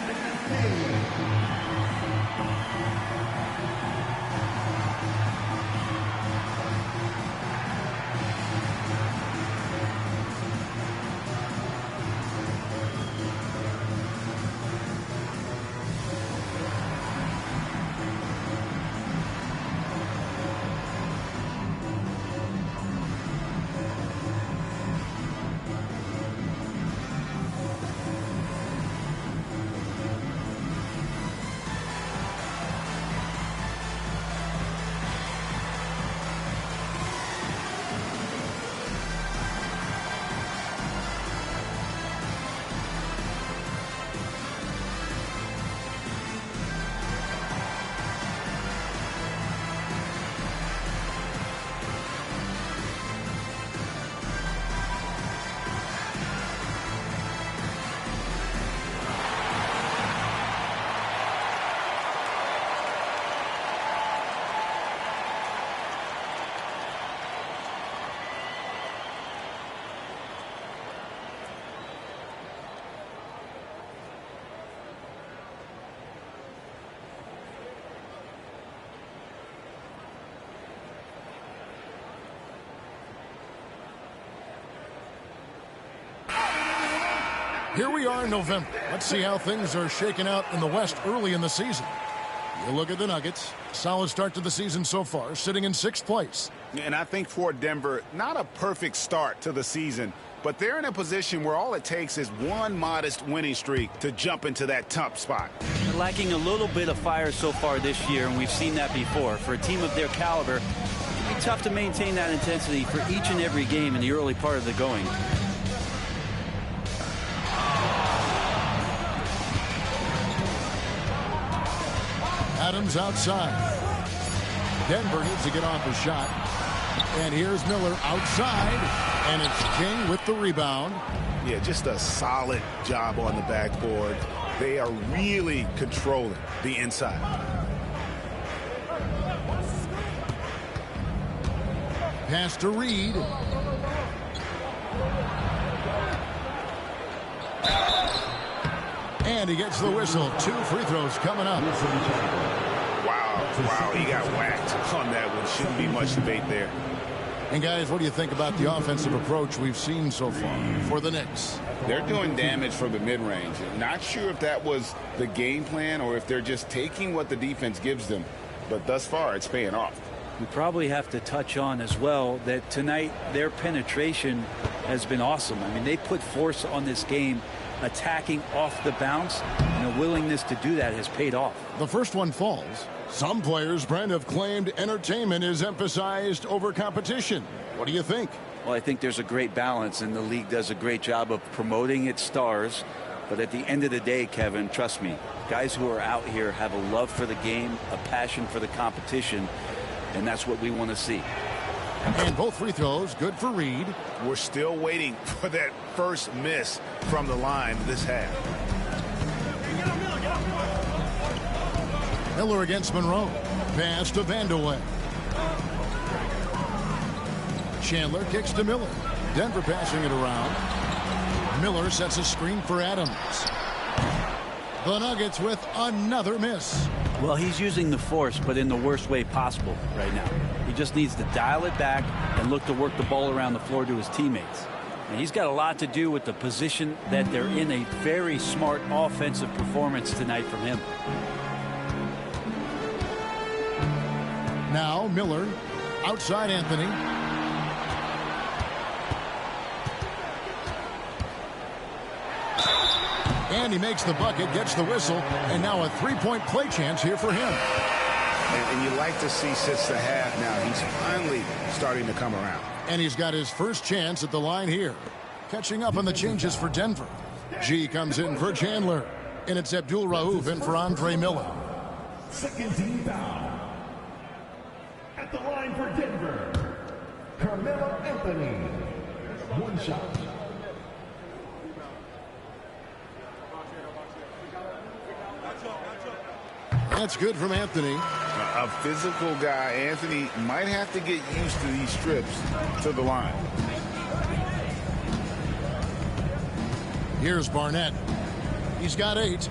Here we are in November. Let's see how things are shaking out in the West early in the season. You look at the Nuggets. Solid start to the season so far, sitting in 6th place. And I think for Denver, not a perfect start to the season, but they're in a position where all it takes is one modest winning streak to jump into that top spot. They're lacking a little bit of fire so far this year, and we've seen that before. For a team of their caliber, it'd be tough to maintain that intensity for each and every game in the early part of the going. Adams outside. Denver needs to get off a shot. And here's Miller outside. And it's King with the rebound. Yeah, just a solid job on the backboard. They are really controlling the inside. Pass to Reed. And he gets the whistle. 2 free throws coming up. Wow, he got whacked on that one. Shouldn't be much debate there. And guys, what do you think about the offensive approach we've seen so far for the Knicks? They're doing damage from the mid-range. Not sure if that was the game plan or if they're just taking what the defense gives them. But thus far, it's paying off. We probably have to touch on as well that tonight their penetration has been awesome. I mean, they put force on this game, attacking off the bounce, and a willingness to do that has paid off. The first one falls. Some players, Brent, have claimed entertainment is emphasized over competition. What do you think? Well, I think there's a great balance, and the league does a great job of promoting its stars But at the end of the day, Kevin, trust me, guys who are out here have a love for the game, a passion for the competition, and that's what we want to see. And both free throws good for Reed. We're still waiting for that first miss from the line this half. Miller against Monroe. Pass to Vandeweghe. Chandler kicks to Miller. Denver passing it around. Miller sets a screen for Adams. The Nuggets with another miss. Well, he's using the force, but in the worst way possible right now. He just needs to dial it back and look to work the ball around the floor to his teammates. And he's got a lot to do with the position that they're in. A very smart offensive performance tonight from him. Now Miller outside Anthony. And he makes the bucket, gets the whistle, and now a three-point play chance here for him. And you like to see since the half now, he's finally starting to come around. And he's got his first chance at the line here. Catching up on the changes for Denver. G comes in for Chandler. And it's Abdul Rauf in for Andre Miller. Second team foul. At the line for Denver, Carmelo Anthony. One shot. That's good from Anthony. A physical guy, Anthony might have to get used to these trips to the line. Here's Barnett. He's got 8.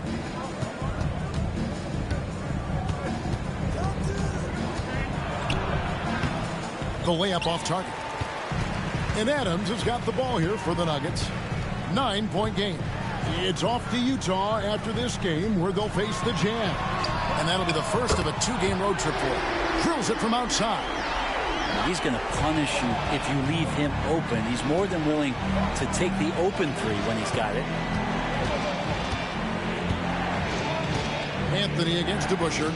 The layup off target. And Adams has got the ball here for the Nuggets. 9-point game. It's off to Utah after this game where they'll face the Jazz. And that'll be the first of a 2-game road trip for him. Drills it from outside. He's going to punish you if you leave him open. He's more than willing to take the open three when he's got it. Anthony against DeBusschere.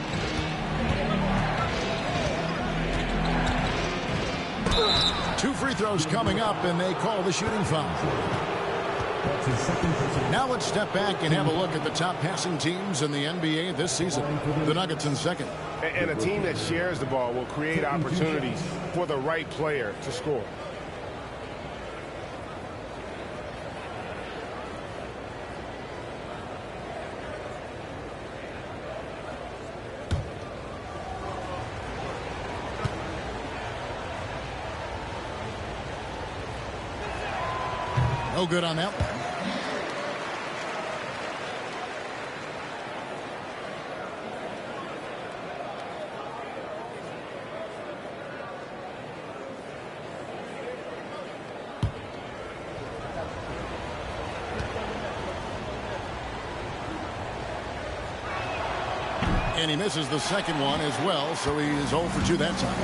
Two free throws coming up, and they call the shooting foul. Now let's step back and have a look at the top passing teams in the NBA this season. The Nuggets in second. And a team that shares the ball will create opportunities for the right player to score. No good on that one. And he misses the second one as well, so he is 0 for 2 that time.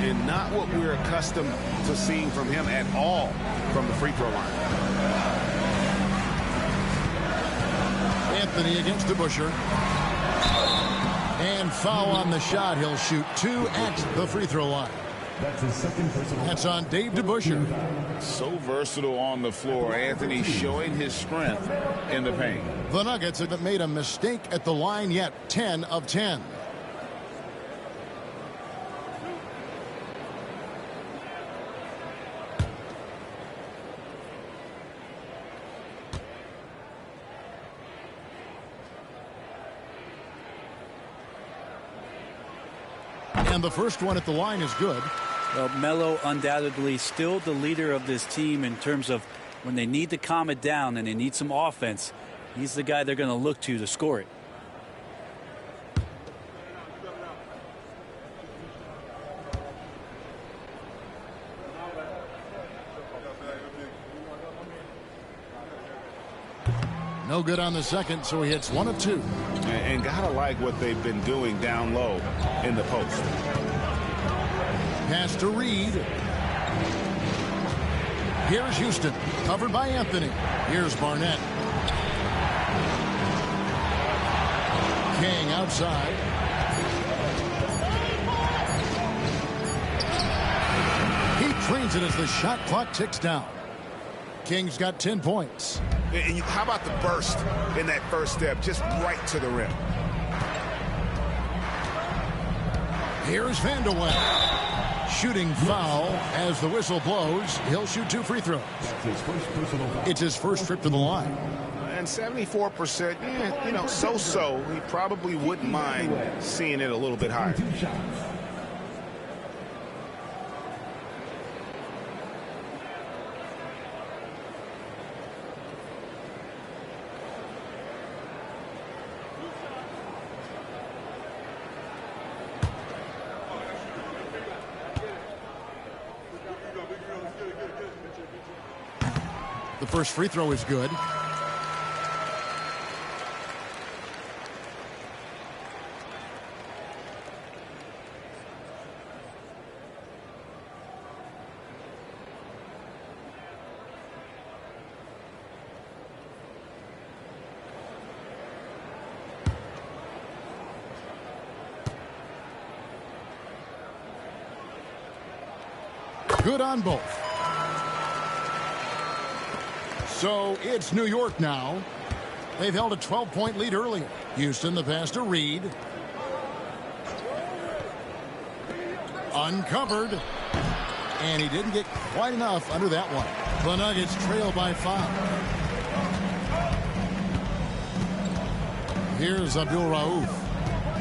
And not what we're accustomed to seeing from him at all from the free throw line. Anthony against DeBusschere. And foul on the shot. He'll shoot 2 at the free throw line. That's his second personal. That's on Dave DeBusschere. So versatile on the floor. Anthony showing his strength in the paint. The Nuggets haven't made a mistake at the line yet. 10 of 10. And the first one at the line is good. Well, Melo undoubtedly still the leader of this team in terms of when they need to calm it down and they need some offense. He's the guy they're going to look to score it. No good on the second, so he hits 1 of 2. And gotta like what they've been doing down low in the post. Pass to Reed. Here's Houston, covered by Anthony. Here's Barnett. King outside. He trains it as the shot clock ticks down. King's got 10 points. And how about the burst in that first step, just right to the rim? Here's Vandeweghe. Shooting foul as the whistle blows. He'll shoot 2 free throws. It's his first trip to the line. And 74%, yeah, you know, so-so. He probably wouldn't mind seeing it a little bit higher. The first free throw is good. Good on both. So it's New York now. They've held a 12-point lead earlier. Houston, the pass to Reed. Uncovered. And he didn't get quite enough under that one. The Nuggets trail by 5. Here's Abdul Rauf.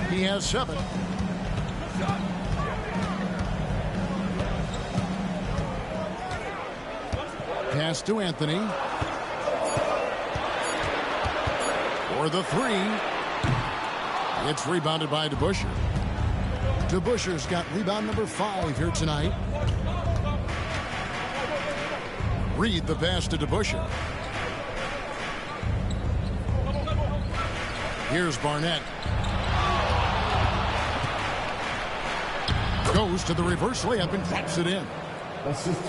He has 7. Pass to Anthony. For the 3. It's rebounded by DeBusschere. DeBusschere's got rebound number 5 here tonight. Reed the pass to DeBusschere. Here's Barnett. Goes to the reverse layup and drops it in.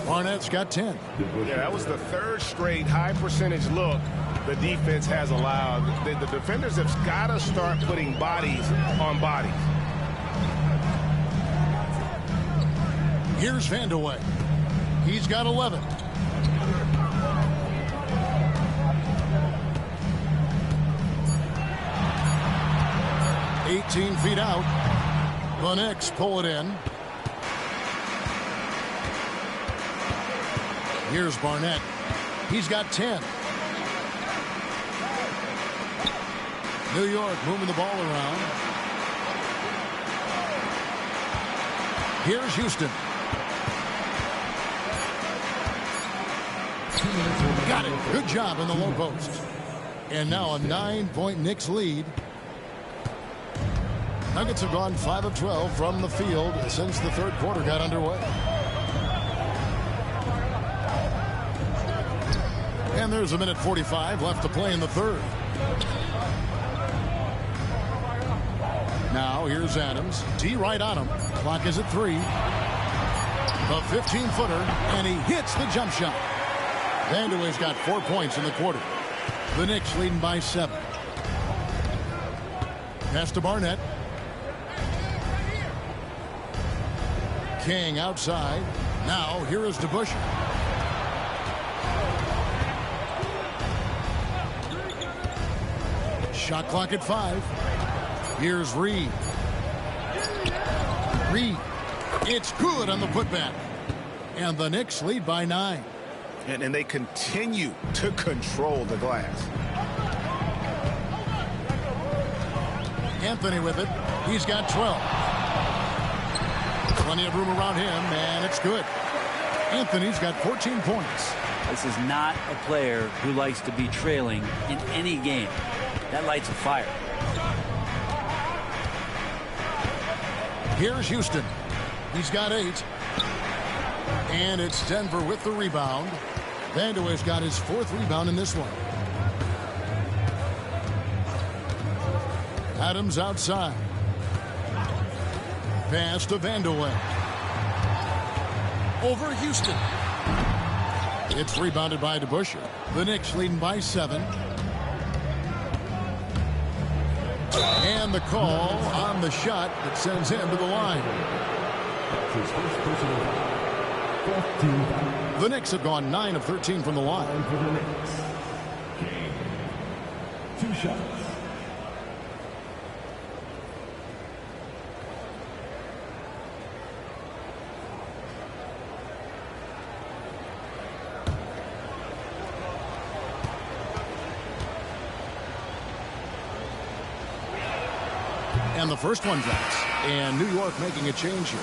Barnett's got 10. Yeah, that was the 3rd straight high percentage look the defense has allowed. The defenders have got to start putting bodies on bodies. Here's Vandeweghe. He's got 11. (18 feet out). The Knicks pull it in. Here's Barnett. He's got 10. New York moving the ball around. Here's Houston. Got it. Good job in the low post. And now a 9-point Knicks lead. Nuggets have gone 5 of 12 from the field since the 3rd quarter got underway. And there's a minute 45 left to play in the 3rd. Now here's Adams. D right on him. Clock is at 3. A 15-footer, and he hits the jump shot. Vandeweghe's got 4 points in the quarter. The Knicks leading by 7. Pass to Barnett. King outside. Now here is DeBusschere. Shot clock at 5. Here's Reed. Reed. It's good on the putback. And the Knicks lead by 9. And they continue to control the glass. Anthony with it. He's got 12. Plenty of room around him, and it's good. Anthony's got 14 points. This is not a player who likes to be trailing in any game. That lights a fire. Here's Houston. He's got 8. And it's Denver with the rebound. Vandeweghe's got his 4th rebound in this one. Adams outside. Pass to Vandeweghe. Over Houston. It's rebounded by DeBusschere. The Knicks leading by 7. And the call on the shot that sends him to the line. The Knicks have gone 9 of 13 from the line. Line for the Knicks. Game. 2 shots. And the first one drops. And New York making a change here.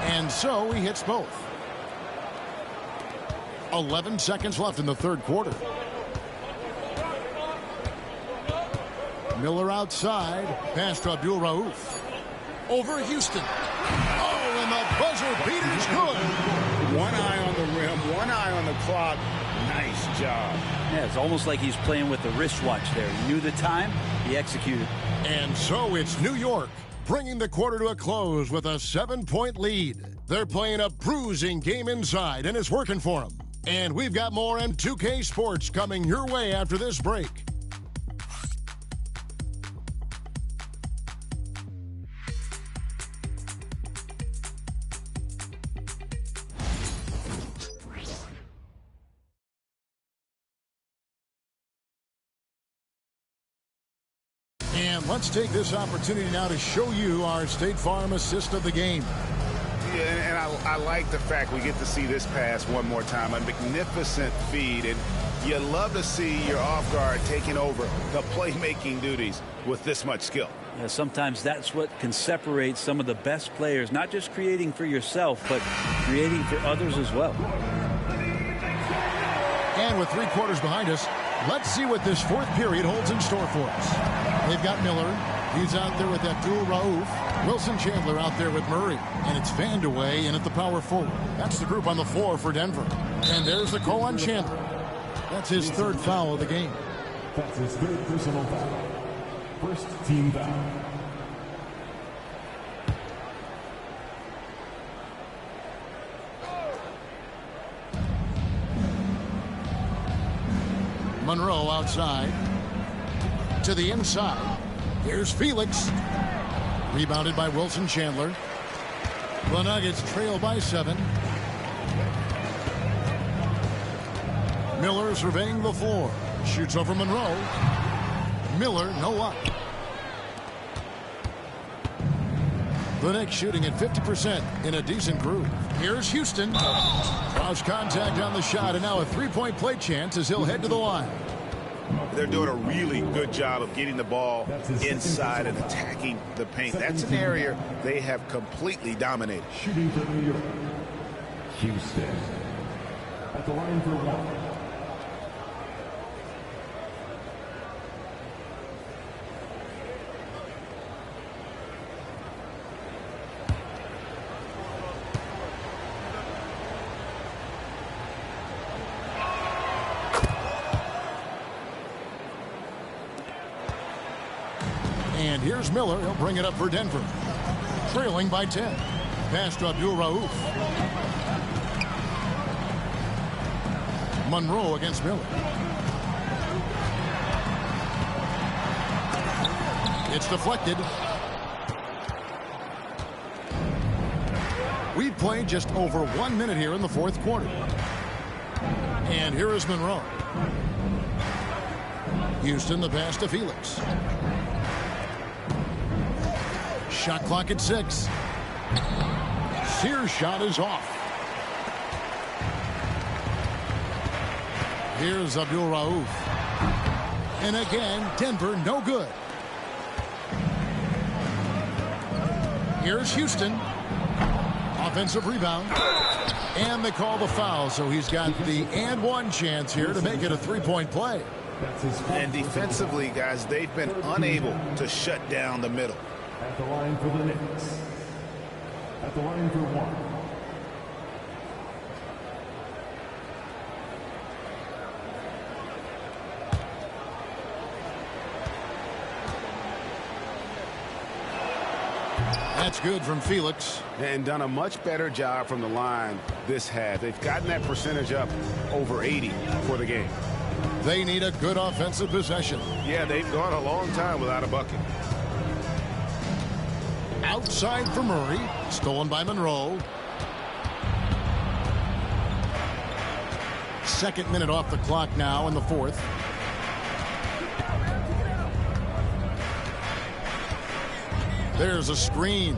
And so he hits both. 11 seconds left in the third quarter. Miller outside. Pass to Abdul Rauf. Over Houston. Oh, and the buzzer beater's good. One eye on the rim, one eye on the clock. Nice job. Yeah, it's almost like he's playing with the wristwatch there. He knew the time, he executed. And so it's New York bringing the quarter to a close with a 7-point lead. They're playing a bruising game inside, and it's working for them. And we've got more M2K Sports coming your way after this break. And let's take this opportunity now to show you our State Farm assist of the game. Yeah, and I like the fact we get to see this pass one more time. A magnificent feed, and you love to see your off guard taking over the playmaking duties with this much skill. Yeah, sometimes that's what can separate some of the best players, not just creating for yourself, but creating for others as well. And with 3 quarters behind us, let's see what this fourth period holds in store for us. They've got Miller. He's out there with Abdul Rauf. Wilson Chandler out there with Murray. And it's Vandeweghe in at the power forward. That's the group on the floor for Denver. And there's the call on Chandler. That's his third foul of the game. That's his third personal foul. First team foul. Monroe outside. To the inside. Here's Felix. Rebounded by Wilson Chandler. The Nuggets trail by 7. Miller surveying the floor. Shoots over Monroe. Miller, no luck. The Knicks shooting at 50% in a decent groove. Here's Houston. Cross contact on the shot, and now a 3-point play chance as he'll head to the line. They're doing a really good job of getting the ball inside and attacking the paint. That's an area they have completely dominated. Shooting for New York. Houston. At the line for 1. And here's Miller. He'll bring it up for Denver. Trailing by 10. Pass to Abdul Rauf. Monroe against Miller. It's deflected. We've played just over 1 minute here in the fourth quarter. And here is Monroe. Houston, the pass to Felix. Shot clock at 6. Sears' shot is off. Here's Abdul Rauf. And again, Denver no good. Here's Houston. Offensive rebound. And they call the foul, so he's got the and one chance here to make it a 3-point play. And defensively, guys, they've been unable to shut down the middle. At the line for the Knicks. At the line for 1. That's good from Felix. And done a much better job from the line this half. They've gotten that percentage up over 80 for the game. They need a good offensive possession. Yeah, they've gone a long time without a bucket. Outside for Murray. Stolen by Monroe. Second minute off the clock now in the fourth. There's a screen.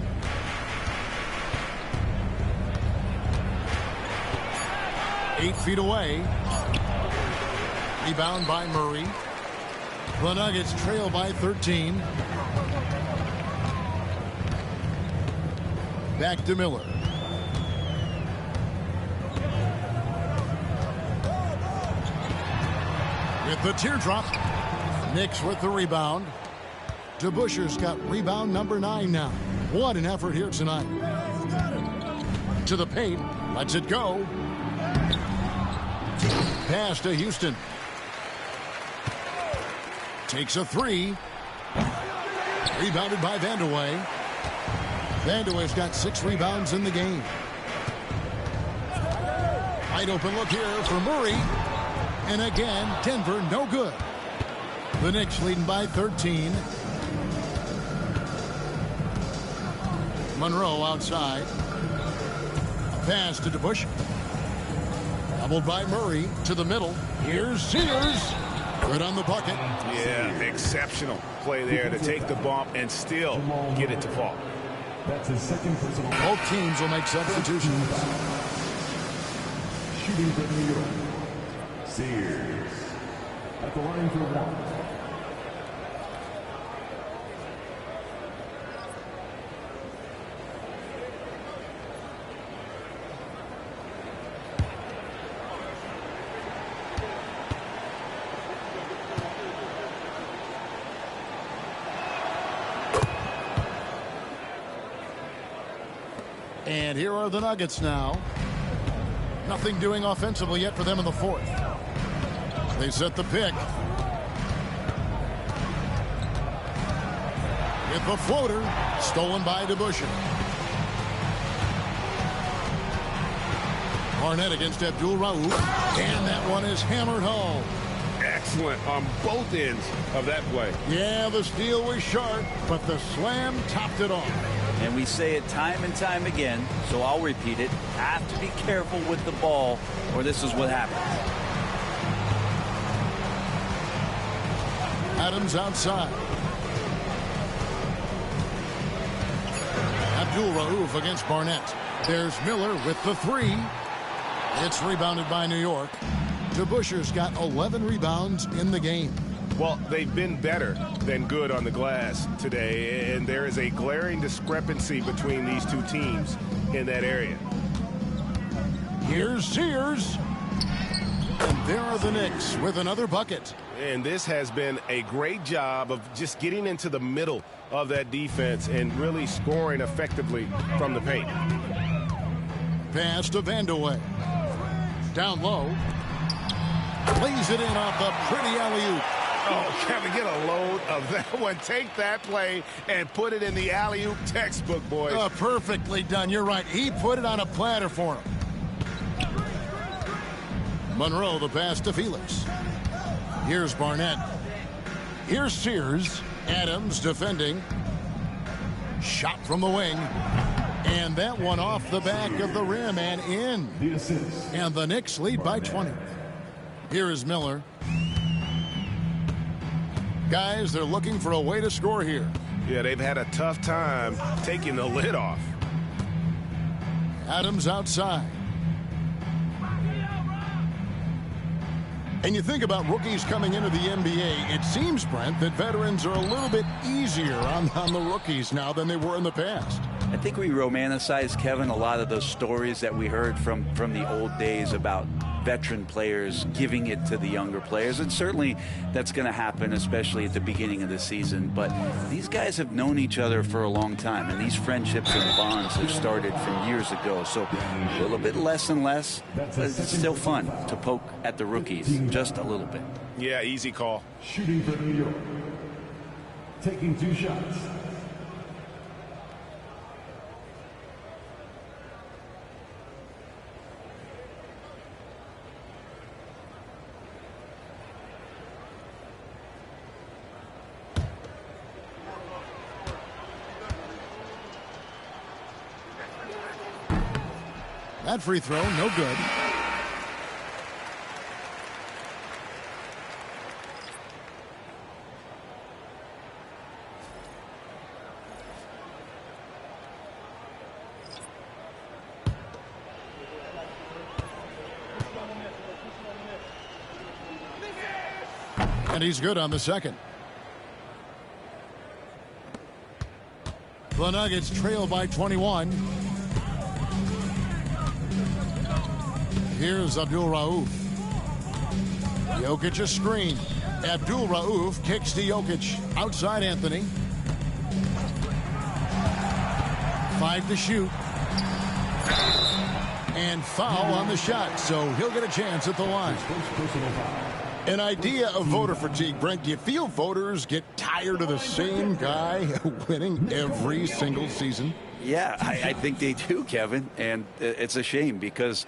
Eight feet away. Rebound by Murray. The Nuggets trail by 13. Back to Miller. With the teardrop. Knicks with the rebound. DeBuscher's got rebound number 9 now. What an effort here tonight. To the paint. Lets it go. Pass to Houston. Takes a 3. Rebounded by Vandeweghe. Vandeweghe's got 6 rebounds in the game. Wide open look here for Murray. And again, Denver no good. The Knicks leading by 13. Monroe outside. Pass to DeBuscher. Doubled by Murray to the middle. Here's Sears. Good on the bucket. Yeah, exceptional play there to take the bump and still get it to fall. That's his second personal. Both teams will make substitutions. Shooting for New York. Sears. At the line for 1. And here are the Nuggets now. Nothing doing offensively yet for them in the fourth. They set the pick. With the floater. Stolen by DeBuscher. Barnett against Abdul-Rauf. And that one is hammered home. Excellent on both ends of that play. Yeah, the steal was sharp, but the slam topped it off. And we say it time and time again, so I'll repeat it. Have to be careful with the ball, or this is what happens. Adams outside. Abdul-Rauf against Barnett. There's Miller with the 3. It's rebounded by New York. DeBuscher's got 11 rebounds in the game. Well, they've been better than good on the glass today, and there is a glaring discrepancy between these two teams in that area. Here's Sears. And there are the Knicks with another bucket. And this has been a great job of just getting into the middle of that defense and really scoring effectively from the paint. Pass to Vandeweghe. Down low. Lays it in off the pretty alley-oop. Oh, Kevin, get a load of that one. Take that play and put it in the alley-oop textbook, boys. Perfectly done. You're right. He put it on a platter for him. Monroe, the pass to Felix. Here's Barnett. Here's Sears. Adams defending. Shot from the wing. And that one off the back of the rim and in. And the Knicks lead by 20. Here is Miller. Guys, they're looking for a way to score here. Yeah, they've had a tough time taking the lid off. Adams outside. And you think about rookies coming into the NBA, it seems, Brent, that veterans are a little bit easier on the rookies now than they were in the past. I think we romanticize, Kevin, a lot of those stories that we heard from the old days about veteran players giving it to the younger players. And certainly that's going to happen, especially at the beginning of the season. But these guys have known each other for a long time, and these friendships and bonds have started from years ago. So a little bit less and less, but it's still fun to poke at the rookies just a little bit. Yeah, easy call. Shooting for New York. Taking 2 shots. That free throw, no good. And he's good on the second. The Nuggets trail by 21. Here's Abdul Rauf. Jokic a screen. Abdul Rauf kicks to Jokic. Outside Anthony. 5 to shoot. And foul on the shot, so he'll get a chance at the line. An idea of voter fatigue, Brent. Do you feel voters get tired of the same guy winning every single season? Yeah, I think they do, Kevin. And it's a shame because,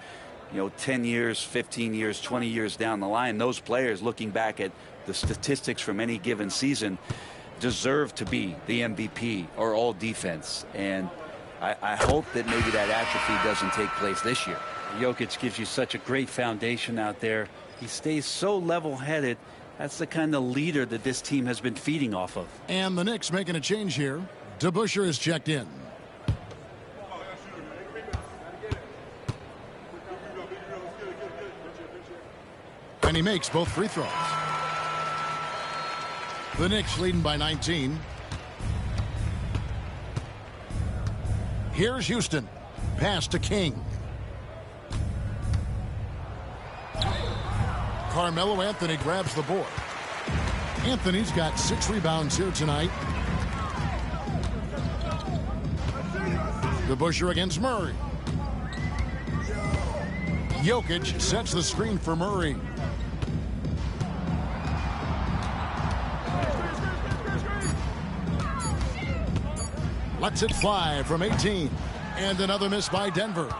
10 years, 15 years, 20 years down the line, those players looking back at the statistics from any given season deserve to be the MVP or all defense. And I hope that maybe that atrophy doesn't take place this year. Jokic gives you such a great foundation out there. He stays so level-headed. That's the kind of leader that this team has been feeding off of. And the Knicks making a change here. DeBusschere is checked in. And he makes both free throws. The Knicks leading by 19. Here's Houston. Pass to King. Carmelo Anthony grabs the board. Anthony's got 6 rebounds here tonight. DeBusschere against Murray. Jokic sets the screen for Murray. Lets it fly from 18. And another miss by Denver.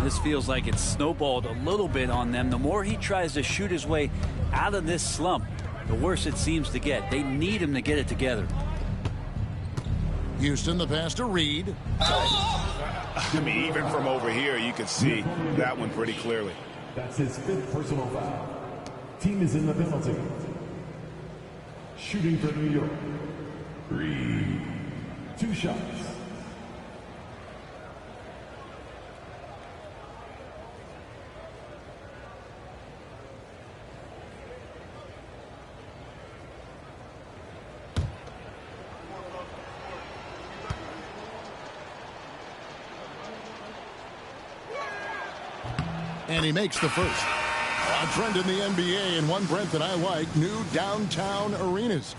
This feels like it's snowballed a little bit on them. The more he tries to shoot his way out of this slump, the worse it seems to get. They need him to get it together. Houston, the pass to Reed. I mean, even from over here, you can see that one pretty clearly. That's his 5th personal foul. Team is in the penalty. Shooting for New York. Reed. 2 shots. And he makes the first. A trend in the NBA, and one, Brent, that I like, new downtown arenas.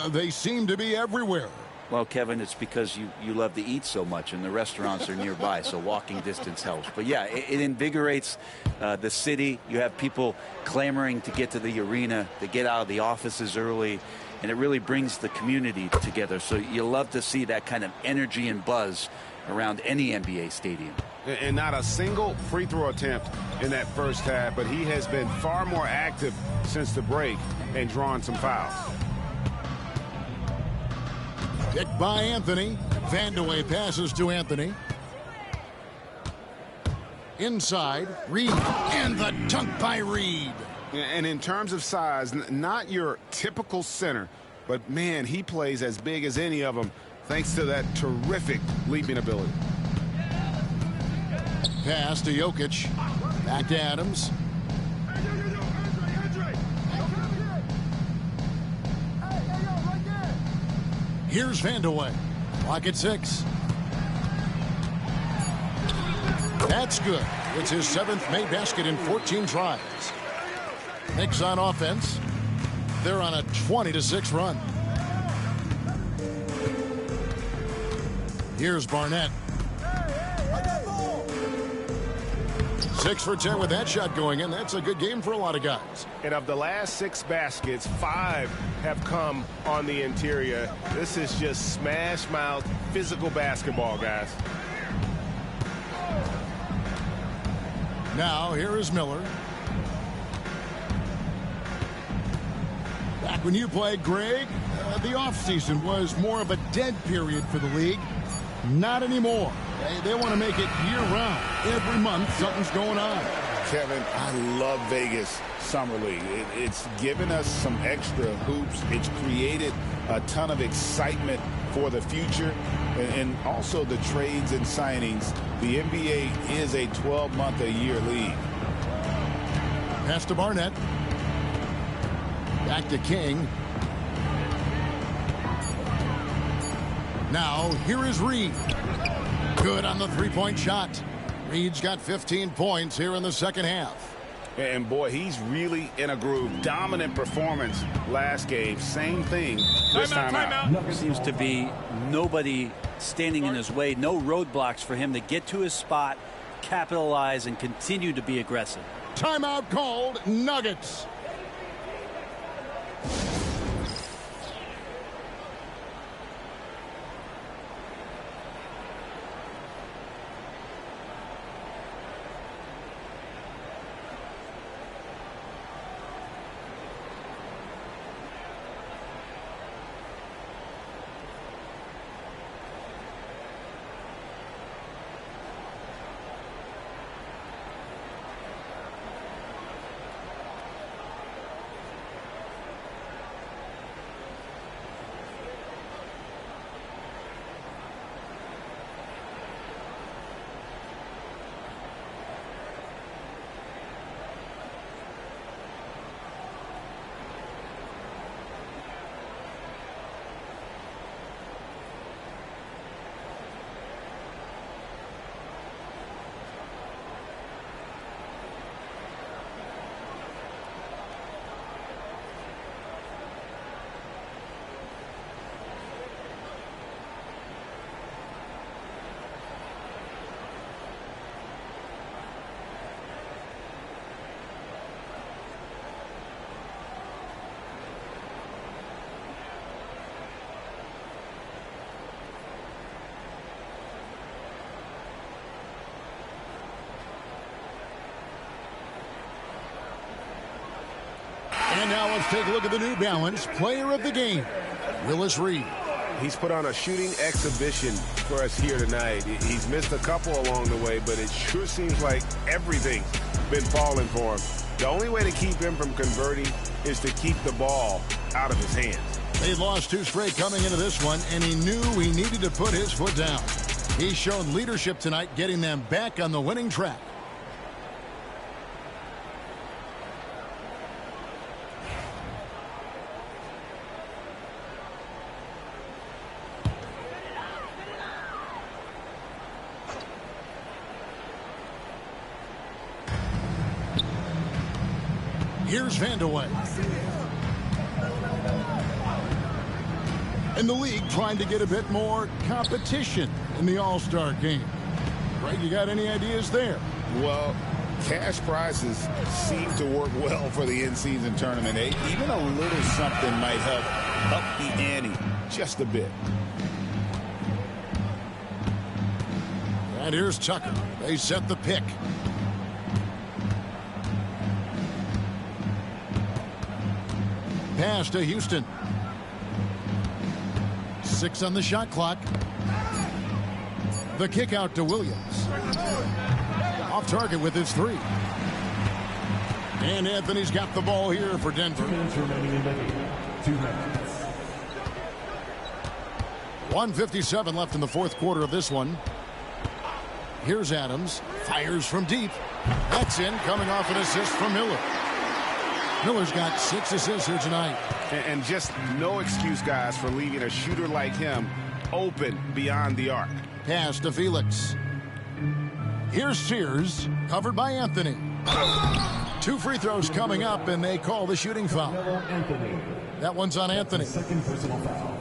They seem to be everywhere. Well, Kevin, it's because you love to eat so much and the restaurants are nearby, so walking distance helps. But yeah, it invigorates the city. You have people clamoring to get to the arena, to get out of the offices early, and it really brings the community together. So you love to see that kind of energy and buzz around any NBA stadium. And not a single free throw attempt in that first half, but he has been far more active since the break and drawn some fouls. Picked by Anthony. Vandeweghe passes to Anthony. Inside, Reed. And the dunk by Reed. And in terms of size, not your typical center, but man, he plays as big as any of them thanks to that terrific leaping ability. Pass to Jokic. Back to Adams. Here's Vandeweghe. Clock at 6. That's good. It's his 7th made basket in 14 tries. Knicks on offense. They're on a 20-6 run. Here's Barnett. 6 for 10 with that shot going in. That's a good game for a lot of guys. And of the last 6 baskets, 5 have come on the interior. This is just smash mouth physical basketball, guys. Now here is Miller. Back when you played, Greg, the offseason was more of a dead period for the league. Not anymore. They want to make it year-round. Every month, something's going on. Kevin, I love Vegas Summer League. It's given us some extra hoops. It's created a ton of excitement for the future. And also the trades and signings. The NBA is a 12-month-a-year league. Pass to Barnett. Back to King. Now, here is Reed. Good on the three-point shot. Reed's got 15 points here in the second half. And boy, he's really in a groove. Dominant performance last game. Same thing this time out. There seems to be nobody standing in his way. No roadblocks for him to get to his spot, capitalize, and continue to be aggressive. Timeout called. Nuggets. And now let's take a look at the New Balance player of the game, Willis Reed. He's put on a shooting exhibition for us here tonight. He's missed a couple along the way, but it sure seems like everything's been falling for him. The only way to keep him from converting is to keep the ball out of his hands. They've lost 2 straight coming into this one, and he knew he needed to put his foot down. He's shown leadership tonight, getting them back on the winning track. Here's Vandeweghe. And the league trying to get a bit more competition in the All-Star game. Greg, you got any ideas there? Well, cash prizes seem to work well for the in-season tournament. Even a little something might help up the ante just a bit. And here's Tucker. They set the pick. Pass to Houston. 6 on the shot clock. The kick out to Williams. Off target with his 3. And Anthony's got the ball here for Denver. 2 minutes remaining in the game. 2 minutes. 1:57 left in the fourth quarter of this one. Here's Adams. Fires from deep. That's in, coming off an assist from Miller. Miller's got 6 assists here tonight. And just no excuse, guys, for leaving a shooter like him open beyond the arc. Pass to Felix. Here's Sears, covered by Anthony. 2 free throws coming up, and they call the shooting foul. That one's on Anthony. Second personal foul.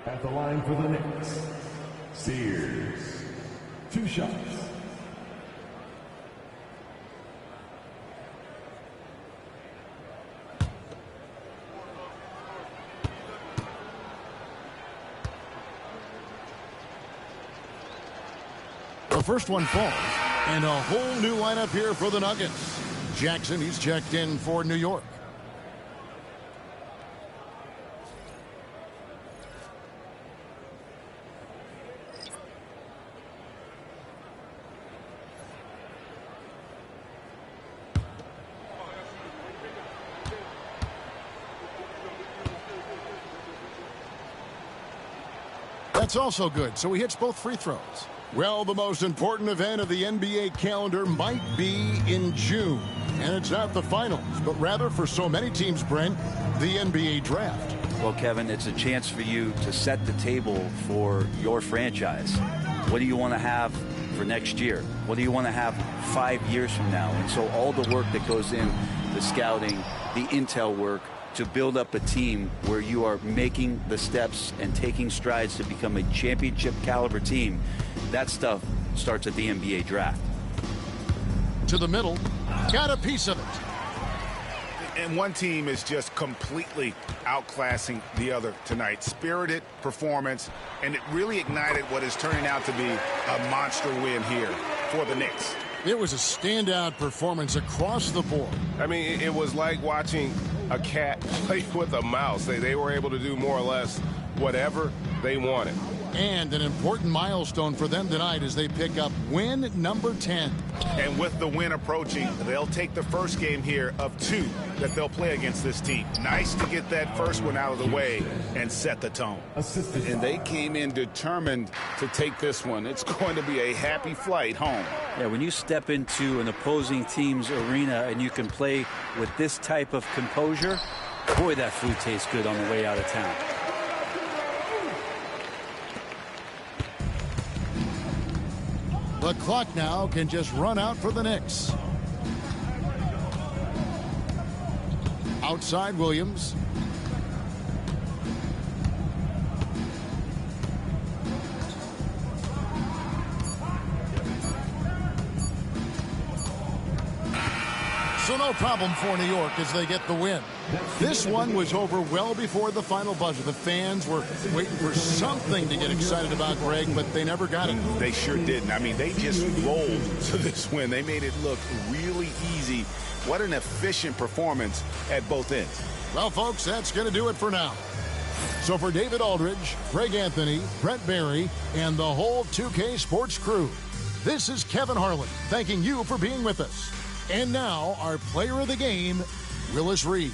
At the line for the Knicks, Sears. 2 shots. The first one falls, and a whole new lineup here for the Nuggets. Jackson, he's checked in for New York. That's also good, so he hits both free throws. Well, the most important event of the NBA calendar might be in June. And it's not the finals, but rather for so many teams, Brent, the NBA draft. Well, Kevin, it's a chance for you to set the table for your franchise. What do you want to have for next year? What do you want to have 5 years from now? And so all the work that goes in, the scouting, the intel work, to build up a team where you are making the steps and taking strides to become a championship caliber team, that stuff starts at the NBA draft. To the middle, got a piece of it. And one team is just completely outclassing the other tonight. Spirited performance, and it really ignited what is turning out to be a monster win here for the Knicks. It was a standout performance across the board. I mean, it was like watching a cat play with a mouse. They were able to do more or less whatever they wanted. And an important milestone for them tonight as they pick up win number 10. And with the win approaching, they'll take the first game here of 2 that they'll play against this team. Nice to get that first one out of the way and set the tone. And they came in determined to take this one. It's going to be a happy flight home. Yeah, when you step into an opposing team's arena and you can play with this type of composure, boy, that food tastes good on the way out of town. The clock now can just run out for the Knicks. Outside Williams. So no problem for New York as they get the win. This one was over well before the final buzzer. The fans were waiting for something to get excited about, Greg, but they never got it. They sure didn't. I mean, they just rolled to this win. They made it look really easy. What an efficient performance at both ends. Well, folks, that's going to do it for now. So for David Aldridge, Greg Anthony, Brent Barry, and the whole 2K Sports crew, this is Kevin Harlan thanking you for being with us. And now, our player of the game, Willis Reed.